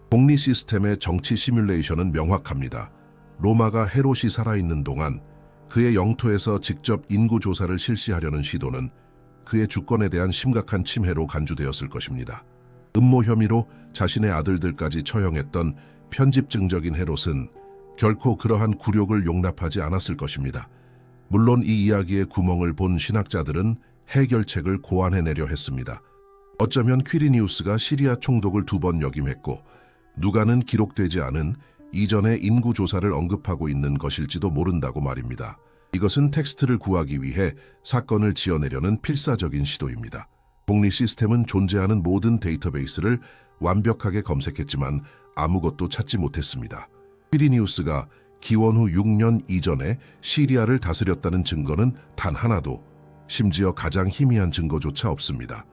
공리 시스템의 정치 시뮬레이션은 명확합니다. 로마가 헤롯이 살아있는 동안 그의 영토에서 직접 인구 조사를 실시하려는 시도는 그의 주권에 대한 심각한 침해로 간주되었을 것입니다. 음모 혐의로 자신의 아들들까지 처형했던 편집증적인 헤롯은 결코 그러한 굴욕을 용납하지 않았을 것입니다. 물론 이 이야기의 구멍을 본 신학자들은 해결책을 고안해내려 했습니다. 어쩌면 퀴리니우스가 시리아 총독을 2번 역임했고 누가는 기록되지 않은 이전의 인구조사를 언급하고 있는 것일지도 모른다고 말입니다. 이것은 텍스트를 구하기 위해 사건을 지어내려는 필사적인 시도입니다. 공리 시스템은 존재하는 모든 데이터베이스를 완벽하게 검색했지만 아무것도 찾지 못했습니다. 퀴리니우스가 기원 후 6년 이전에 시리아를 다스렸다는 증거는 단 하나도, 심지어 가장 희미한 증거조차 없습니다.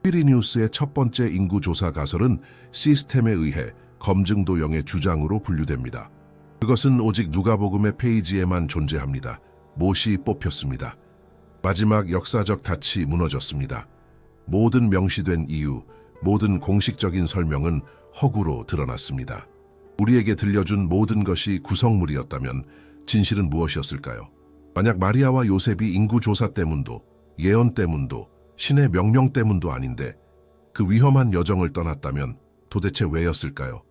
퀴리니우스의 첫 번째 인구조사 가설은 시스템에 의해 검증도형의 주장으로 분류됩니다. 그것은 오직 누가복음의 페이지에만 못이 못이 뽑혔습니다. 마지막 역사적 닻이 무너졌습니다. 모든 명시된 이유, 모든 공식적인 설명은 허구로 드러났습니다. 우리에게 들려준 모든 것이 구성물이었다면 진실은 무엇이었을까요? 만약 마리아와 요셉이 인구조사 때문도, 예언 때문도, 신의 명령 때문도 아닌데 그 위험한 여정을 떠났다면 도대체 왜였을까요?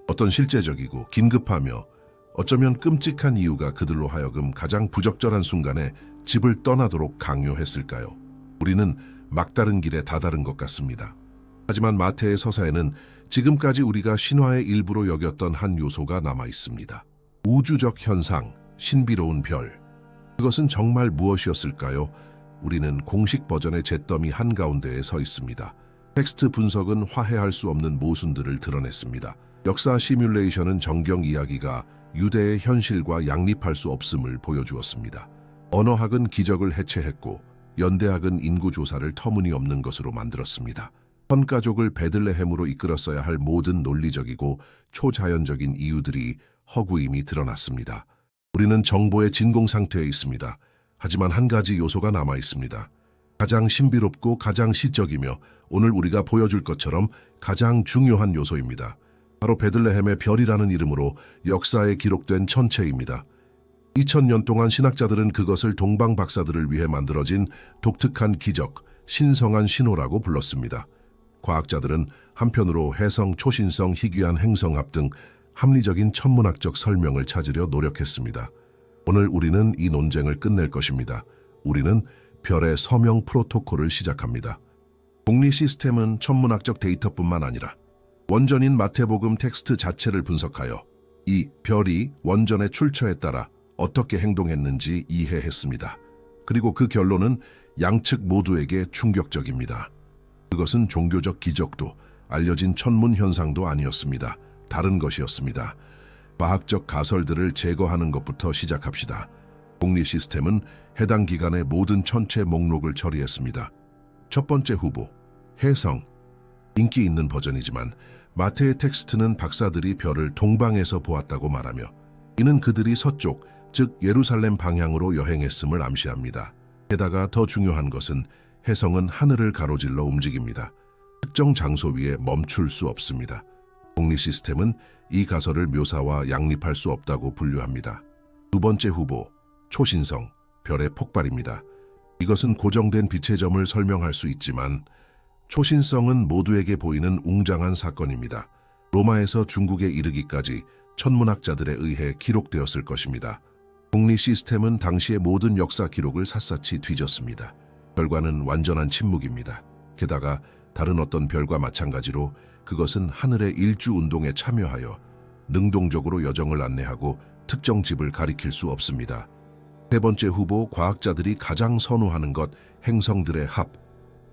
어떤 실제적이고 긴급하며 어쩌면 끔찍한 이유가 그들로 하여금 가장 부적절한 순간에 집을 떠나도록 강요했을까요? 우리는 막다른 길에 다다른 것 같습니다. 하지만 마태의 서사에는 지금까지 우리가 신화의 일부로 여겼던 한 요소가 남아 있습니다. 우주적 현상, 신비로운 별. 그것은 정말 무엇이었을까요? 우리는 공식 버전의 잿더미 한가운데에 서 있습니다. 텍스트 분석은 화해할 수 없는 모순들을 드러냈습니다. 역사 시뮬레이션은 정경 이야기가 유대의 현실과 양립할 수 없음을 보여주었습니다. 언어학은 기적을 해체했고 연대학은 인구조사를 터무니없는 것으로 만들었습니다. 헌가족을 베들레헴으로 이끌었어야 할 모든 논리적이고 초자연적인 이유들이 허구임이 드러났습니다. 우리는 정보의 진공 상태에 있습니다. 하지만 한 가지 요소가 남아 있습니다. 가장 신비롭고 가장 시적이며 오늘 우리가 보여줄 것처럼 가장 중요한 요소입니다. 바로 베들레헴의 별이라는 이름으로 역사에 기록된 천체입니다. 2000년 동안 신학자들은 그것을 동방 박사들을 위해 만들어진 독특한 기적, 신성한 신호라고 불렀습니다. 과학자들은 한편으로 해성, 초신성, 희귀한 행성합 등 합리적인 천문학적 설명을 찾으려 노력했습니다. 오늘 우리는 이 논쟁을 끝낼 것입니다. 우리는 별의 서명 프로토콜을 시작합니다. 공리 시스템은 천문학적 데이터뿐만 아니라 원전인 마태복음 텍스트 자체를 분석하여 이 별이 원전의 출처에 따라 어떻게 행동했는지 이해했습니다. 그리고 그 결론은 양측 모두에게 충격적입니다. 그것은 종교적 기적도 알려진 천문 현상도 아니었습니다. 다른 것이었습니다. 과학적 가설들을 제거하는 것부터 시작합시다. 공리 시스템은 해당 기간의 모든 천체 목록을 처리했습니다. 첫 번째 후보, 해성. 인기 있는 버전이지만 마태의 텍스트는 박사들이 별을 동방에서 보았다고 말하며 이는 그들이 서쪽, 즉 예루살렘 방향으로 여행했음을 암시합니다. 게다가 더 중요한 것은 해성은 하늘을 가로질러 움직입니다. 특정 장소 위에 멈출 수 없습니다. 공리 시스템은 이 가설을 묘사와 양립할 수 없다고 분류합니다. 두 번째 후보, 초신성, 별의 폭발입니다. 이것은 고정된 빛의 점을 설명할 수 있지만 초신성은 모두에게 보이는 웅장한 사건입니다. 로마에서 중국에 이르기까지 천문학자들에 의해 기록되었을 것입니다. 공리 시스템은 당시의 모든 역사 기록을 샅샅이 뒤졌습니다. 결과는 완전한 침묵입니다. 게다가 다른 어떤 별과 마찬가지로 그것은 하늘의 일주운동에 참여하여 능동적으로 여정을 안내하고 특정 집을 가리킬 수 없습니다. 세 번째 후보, 과학자들이 가장 선호하는 것, 행성들의 합.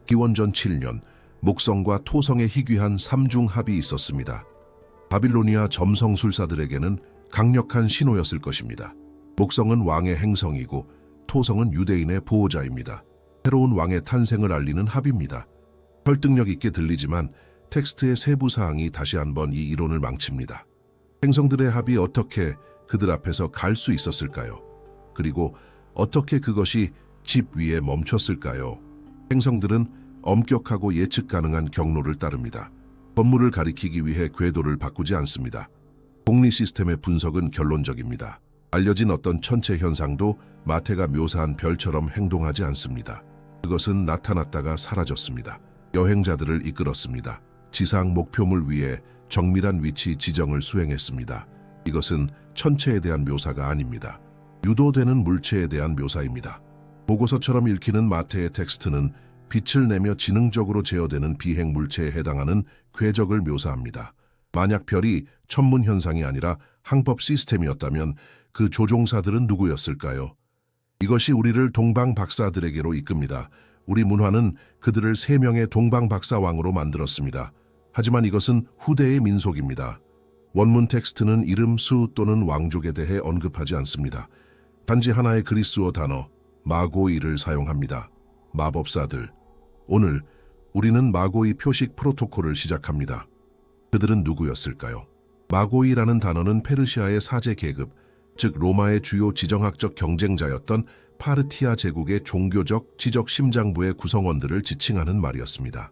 기원전 7년, 목성과 토성의 희귀한 삼중합이 있었습니다. 바빌로니아 점성술사들에게는 강력한 신호였을 것입니다. 목성은 왕의 행성이고 토성은 유대인의 보호자입니다. 새로운 왕의 탄생을 알리는 합입니다. 설득력 있게 들리지만 텍스트의 세부 사항이 다시 한번 이 이론을 망칩니다. 행성들의 합이 어떻게 그들 앞에서 갈 수 있었을까요? 그리고 어떻게 그것이 집 위에 멈췄을까요? 행성들은 엄격하고 예측 가능한 경로를 따릅니다. 건물을 가리키기 위해 궤도를 바꾸지 않습니다. 공리 시스템의 분석은 결론적입니다. 알려진 어떤 천체 현상도 마태가 묘사한 별처럼 행동하지 않습니다. 그것은 나타났다가 사라졌습니다. 여행자들을 이끌었습니다. 지상 목표물 위에 정밀한 위치 지정을 수행했습니다. 이것은 천체에 대한 묘사가 아닙니다. 유도되는 물체에 대한 묘사입니다. 보고서처럼 읽히는 마태의 텍스트는 빛을 내며 지능적으로 제어되는 비행 물체에 해당하는 궤적을 묘사합니다. 만약 별이 천문 현상이 아니라 항법 시스템이었다면 그 조종사들은 누구였을까요? 이것이 우리를 동방 박사들에게로 이끕니다. 우리 문화는 그들을 3명의 동방 박사 왕으로 만들었습니다. 하지만 이것은 후대의 민속입니다. 원문 텍스트는 이름, 수 또는 왕족에 대해 언급하지 않습니다. 단지 하나의 그리스어 단어, 마고이를 사용합니다. 마법사들. 오늘 우리는 마고이 표식 프로토콜을 시작합니다. 그들은 누구였을까요? 마고이라는 단어는 페르시아의 사제 계급, 즉 로마의 주요 지정학적 경쟁자였던 파르티아 제국의 종교적, 지적 심장부의 구성원들을 지칭하는 말이었습니다.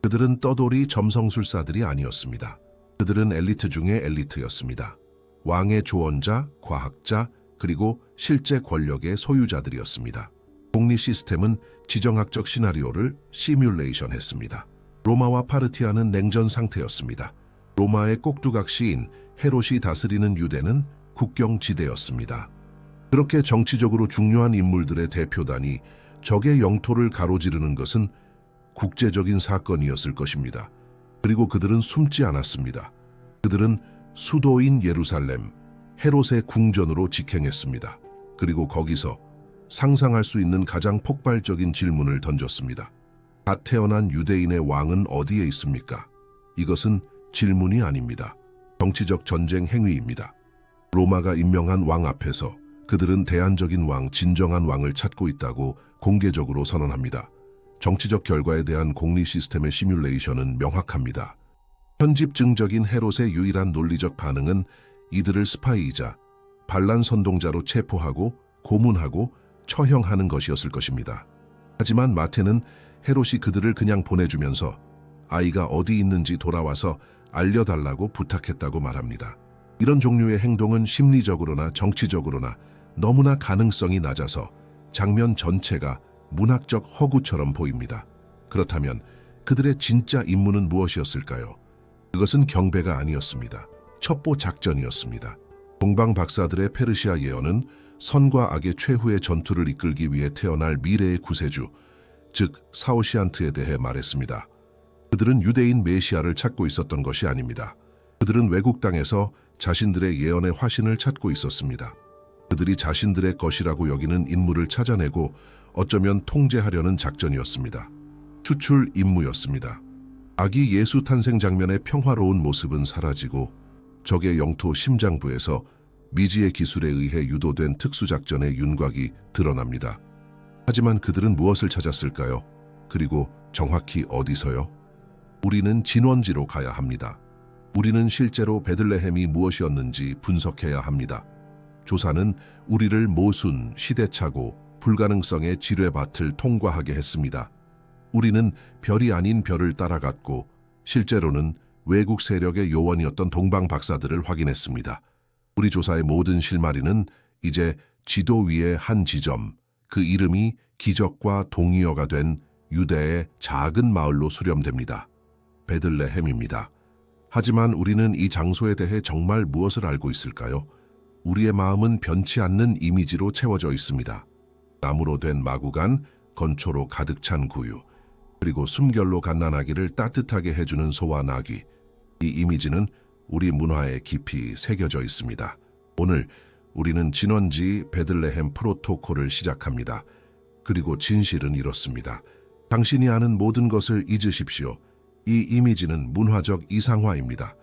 그들은 떠돌이 점성술사들이 아니었습니다. 그들은 엘리트 중의 엘리트였습니다. 왕의 조언자, 과학자, 그리고 실제 권력의 소유자들이었습니다. 공리 시스템은 지정학적 시나리오를 시뮬레이션했습니다. 로마와 파르티아는 냉전 상태였습니다. 로마의 꼭두각시인 헤롯이 다스리는 유대는 국경지대였습니다. 그렇게 정치적으로 중요한 인물들의 대표단이 적의 영토를 가로지르는 것은 국제적인 사건이었을 것입니다. 그리고 그들은 숨지 않았습니다. 그들은 수도인 예루살렘, 헤롯의 궁전으로 직행했습니다. 그리고 거기서 상상할 수 있는 가장 폭발적인 질문을 던졌습니다. 갓 태어난 유대인의 왕은 어디에 있습니까? 이것은 질문이 아닙니다. 정치적 전쟁 행위입니다. 로마가 임명한 왕 앞에서 그들은 대안적인 왕, 진정한 왕을 찾고 있다고 공개적으로 선언합니다. 정치적 결과에 대한 공리 시스템의 시뮬레이션은 명확합니다. 편집증적인 헤롯의 유일한 논리적 반응은 이들을 스파이이자 반란 선동자로 체포하고 고문하고 처형하는 것이었을 것입니다. 하지만 마태는 헤롯이 그들을 그냥 보내주면서 아이가 어디 있는지 돌아와서 알려달라고 부탁했다고 말합니다. 이런 종류의 행동은 심리적으로나 정치적으로나 너무나 가능성이 낮아서 장면 전체가 문학적 허구처럼 보입니다. 그렇다면 그들의 진짜 임무는 무엇이었을까요? 그것은 경배가 아니었습니다. 첩보 작전이었습니다. 동방 박사들의 페르시아 예언은 선과 악의 최후의 전투를 이끌기 위해 태어날 미래의 구세주, 즉 사오시안트에 대해 말했습니다. 그들은 유대인 메시아를 찾고 있었던 것이 아닙니다. 그들은 외국 땅에서 자신들의 예언의 화신을 찾고 있었습니다. 그들이 자신들의 것이라고 여기는 인물을 찾아내고 어쩌면 통제하려는 작전이었습니다. 추출 임무였습니다. 아기 예수 탄생 장면의 평화로운 모습은 사라지고 적의 영토 심장부에서 미지의 기술에 의해 유도된 특수작전의 윤곽이 드러납니다. 하지만 그들은 무엇을 찾았을까요? 그리고 정확히 어디서요? 우리는 진원지로 가야 합니다. 우리는 실제로 베들레헴이 무엇이었는지 분석해야 합니다. 조사는 우리를 모순, 시대착오, 불가능성의 지뢰밭을 통과하게 했습니다. 우리는 별이 아닌 별을 따라갔고 실제로는 외국 세력의 요원이었던 동방 박사들을 확인했습니다. 우리 조사의 모든 실마리는 이제 지도 위의 한 지점, 그 이름이 기적과 동의어가 된 유대의 작은 마을로 수렴됩니다. 베들레헴입니다. 하지만 우리는 이 장소에 대해 정말 무엇을 알고 있을까요? 우리의 마음은 변치 않는 이미지로 채워져 있습니다. 나무로 된 마구간, 건초로 가득 찬 구유, 그리고 숨결로 갓난아기를 따뜻하게 해주는 소와 나귀. 이 이미지는 우리 문화에 깊이 새겨져 있습니다. 오늘 우리는 진원지 베들레헴 프로토콜을 시작합니다. 그리고 진실은 이렇습니다. 당신이 아는 모든 것을 잊으십시오. 이 이미지는 문화적 이상화입니다.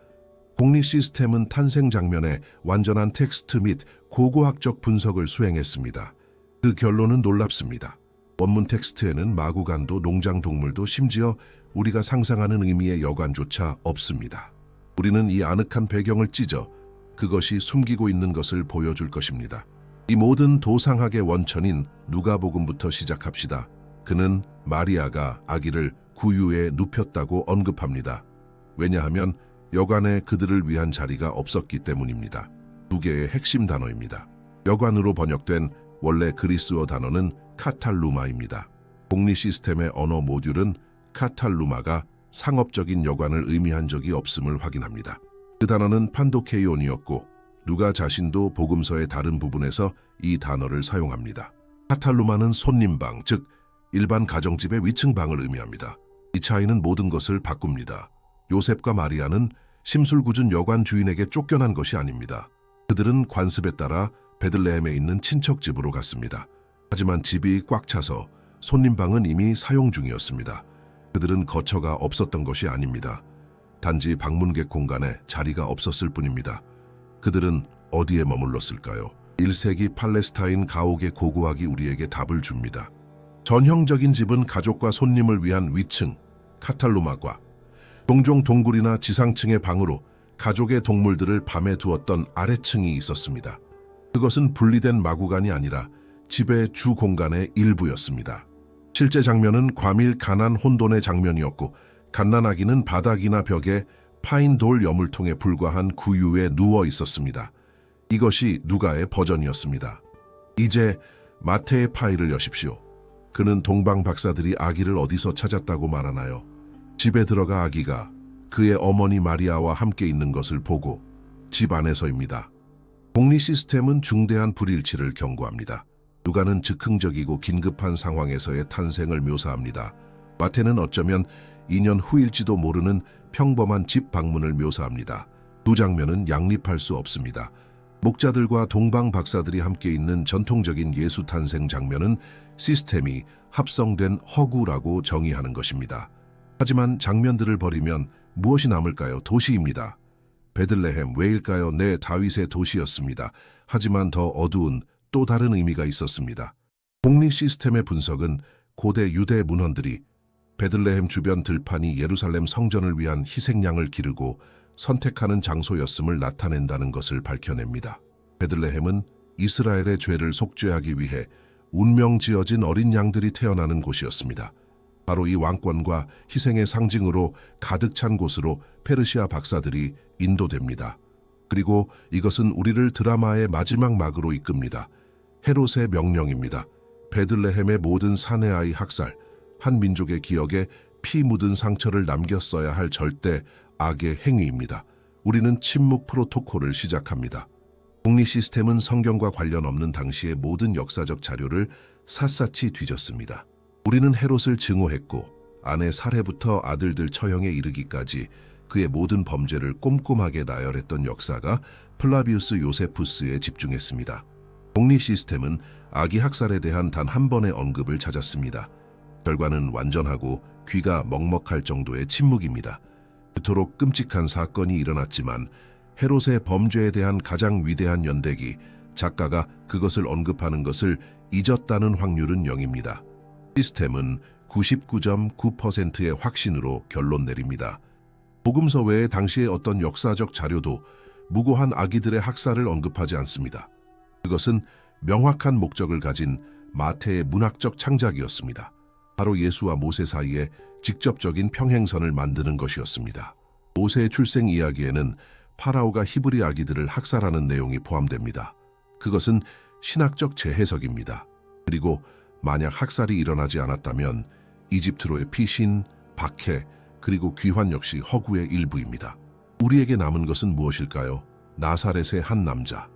공리 시스템은 탄생 장면의 완전한 텍스트 및 고고학적 분석을 수행했습니다. 그 결론은 놀랍습니다. 원문 텍스트에는 마구간도 농장 동물도 심지어 우리가 상상하는 의미의 여관조차 없습니다. 우리는 이 아늑한 배경을 찢어 그것이 숨기고 있는 것을 보여줄 것입니다. 이 모든 도상학의 원천인 누가복음부터 시작합시다. 그는 마리아가 아기를 구유에 눕혔다고 언급합니다. 왜냐하면 여관에 그들을 위한 자리가 없었기 때문입니다. 두 개의 핵심 단어입니다. 여관으로 번역된 원래 그리스어 단어는 카탈루마입니다. 공리 시스템의 언어 모듈은 카탈루마가 상업적인 여관을 의미한 적이 없음을 확인합니다. 그 단어는 판도케이온이었고 누가 자신도 복음서의 다른 부분에서 이 단어를 사용합니다. 카탈루마는 손님방, 즉 일반 가정집의 위층방을 의미합니다. 이 차이는 모든 것을 바꿉니다. 요셉과 마리아는 심술궂은 여관 주인에게 쫓겨난 것이 아닙니다. 그들은 관습에 따라 베들레헴에 있는 친척 집으로 갔습니다. 하지만 집이 꽉 차서 손님방은 이미 사용 중이었습니다. 그들은 거처가 없었던 것이 아닙니다. 단지 방문객 공간에 자리가 없었을 뿐입니다. 그들은 어디에 머물렀을까요? 1세기 팔레스타인 가옥의 고고학이 우리에게 답을 줍니다. 전형적인 집은 가족과 손님을 위한 위층, 카탈루마과 종종 동굴이나 지상층의 방으로 가족의 동물들을 밤에 두었던 아래층이 있었습니다. 그것은 분리된 마구간이 아니라 집의 주 공간의 일부였습니다. 실제 장면은 과밀 가난 혼돈의 장면이었고 갓난아기는 바닥이나 벽에 파인 돌 여물통에 불과한 구유에 누워 있었습니다. 이것이 누가의 버전이었습니다. 이제 마태의 파일을 여십시오. 그는 동방 박사들이 아기를 어디서 찾았다고 말하나요? 집에 들어가 아기가 그의 어머니 마리아와 함께 있는 것을 보고 집 안에서입니다. 복리 시스템은 중대한 불일치를 경고합니다. 누가는 즉흥적이고 긴급한 상황에서의 탄생을 묘사합니다. 마태는 어쩌면 2년 후일지도 모르는 평범한 집 방문을 묘사합니다. 두 장면은 양립할 수 없습니다. 목자들과 동방 박사들이 함께 있는 전통적인 예수 탄생 장면은 시스템이 합성된 허구라고 정의하는 것입니다. 하지만 장면들을 버리면 무엇이 남을까요? 도시입니다. 베들레헴, 왜일까요? 네, 다윗의 도시였습니다. 하지만 더 어두운 또 다른 의미가 있었습니다. 복리 시스템의 분석은 고대 유대 문헌들이 베들레헴 주변 들판이 예루살렘 성전을 위한 희생양을 기르고 선택하는 장소였음을 나타낸다는 것을 밝혀냅니다. 베들레헴은 이스라엘의 죄를 속죄하기 위해 운명지어진 어린 양들이 태어나는 곳이었습니다. 바로 이 왕권과 희생의 상징으로 가득 찬 곳으로 페르시아 박사들이 인도됩니다. 그리고 이것은 우리를 드라마의 마지막 막으로 이끕니다. 헤롯의 명령입니다. 베들레헴의 모든 사내 아이 학살, 한 민족의 기억에 피 묻은 상처를 남겼어야 할 절대 악의 행위입니다. 우리는 침묵 프로토콜을 시작합니다. 복리 시스템은 성경과 관련 없는 당시의 모든 역사적 자료를 샅샅이 뒤졌습니다. 우리는 헤롯을 증오했고 아내 살해부터 아들들 처형에 이르기까지 그의 모든 범죄를 꼼꼼하게 나열했던 역사가 플라비우스 요세푸스에 집중했습니다. 복리 시스템은 아기 학살에 대한 단 한 번의 언급을 찾았습니다. 결과는 완전하고 귀가 먹먹할 정도의 침묵입니다. 그토록 끔찍한 사건이 일어났지만 헤롯의 범죄에 대한 가장 위대한 연대기, 작가가 그것을 언급하는 것을 잊었다는 확률은 0입니다. 시스템은 99.9%의 확신으로 결론 내립니다. 복음서 외에 당시의 어떤 역사적 자료도 무고한 아기들의 학살을 언급하지 않습니다. 그것은 명확한 목적을 가진 마태의 문학적 창작이었습니다. 바로 예수와 모세 사이에 직접적인 평행선을 만드는 것이었습니다. 모세의 출생 이야기에는 파라오가 히브리 아기들을 학살하는 내용이 포함됩니다. 그것은 신학적 재해석입니다. 그리고 만약 학살이 일어나지 않았다면 이집트로의 피신, 박해, 그리고 귀환 역시 허구의 일부입니다. 우리에게 남은 것은 무엇일까요? 나사렛의 한 남자.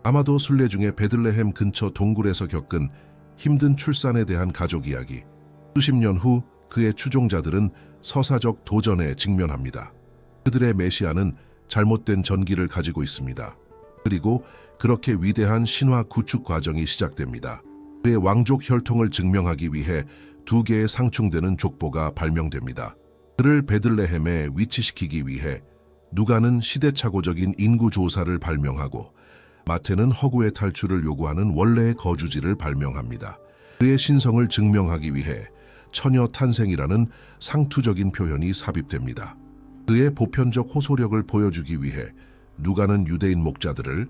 아마도 순례 중에 베들레헴 근처 동굴에서 겪은 힘든 출산에 대한 가족 이야기. 수십 년 후 그의 추종자들은 서사적 도전에 직면합니다. 그들의 메시아는 잘못된 전기를 가지고 있습니다. 그리고 그렇게 위대한 신화 구축 과정이 시작됩니다. 그의 왕족 혈통을 증명하기 위해 두 개의 상충되는 족보가 발명됩니다. 그를 베들레헴에 위치시키기 위해 누가는 시대착오적인 인구 조사를 발명하고 마태는 허구의 탈출을 요구하는 원래의 거주지를 발명합니다. 그의 신성을 증명하기 위해 처녀 탄생이라는 상투적인 표현이 삽입됩니다. 그의 보편적 호소력을 보여주기 위해 누가는 유대인 목자들을,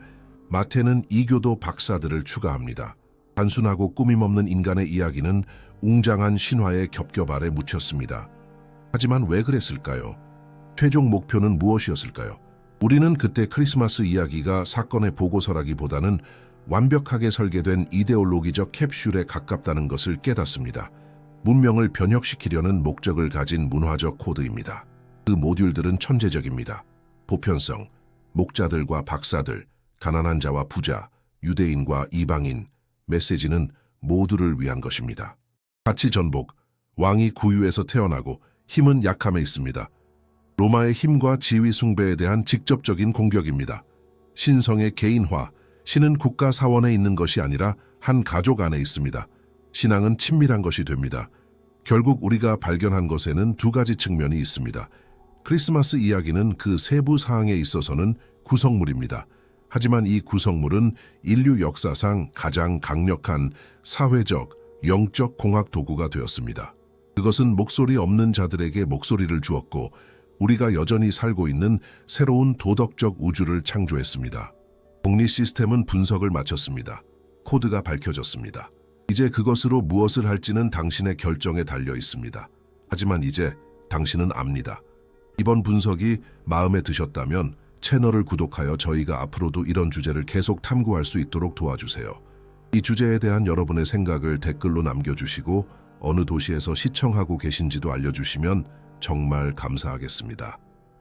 마태는 이교도 박사들을 추가합니다. 단순하고 꾸밈없는 인간의 이야기는 웅장한 신화의 겹겹아래 묻혔습니다. 하지만 왜 그랬을까요? 최종 목표는 무엇이었을까요? 우리는 그때 크리스마스 이야기가 사건의 보고서라기보다는 완벽하게 설계된 이데올로기적 캡슐에 가깝다는 것을 깨닫습니다. 문명을 변혁시키려는 목적을 가진 문화적 코드입니다. 그 모듈들은 천재적입니다. 보편성, 목자들과 박사들, 가난한 자와 부자, 유대인과 이방인, 메시지는 모두를 위한 것입니다. 가치 전복, 왕이 구유에서 태어나고 힘은 약함에 있습니다. 로마의 힘과 지위 숭배에 대한 직접적인 공격입니다. 신성의 개인화, 신은 국가 사원에 있는 것이 아니라 한 가족 안에 있습니다. 신앙은 친밀한 것이 됩니다. 결국 우리가 발견한 것에는 두 가지 측면이 있습니다. 크리스마스 이야기는 그 세부 사항에 있어서는 구성물입니다. 하지만 이 구성물은 인류 역사상 가장 강력한 사회적, 영적 공학 도구가 되었습니다. 그것은 목소리 없는 자들에게 목소리를 주었고 우리가 여전히 살고 있는 새로운 도덕적 우주를 창조했습니다. 복리 시스템은 분석을 마쳤습니다. 코드가 밝혀졌습니다. 이제 그것으로 무엇을 할지는 당신의 결정에 달려 있습니다. 하지만 이제 당신은 압니다. 이번 분석이 마음에 드셨다면 채널을 구독하여 저희가 앞으로도 이런 주제를 계속 탐구할 수 있도록 도와주세요. 이 주제에 대한 여러분의 생각을 댓글로 남겨주시고 어느 도시에서 시청하고 계신지도 알려주시면 정말 감사하겠습니다.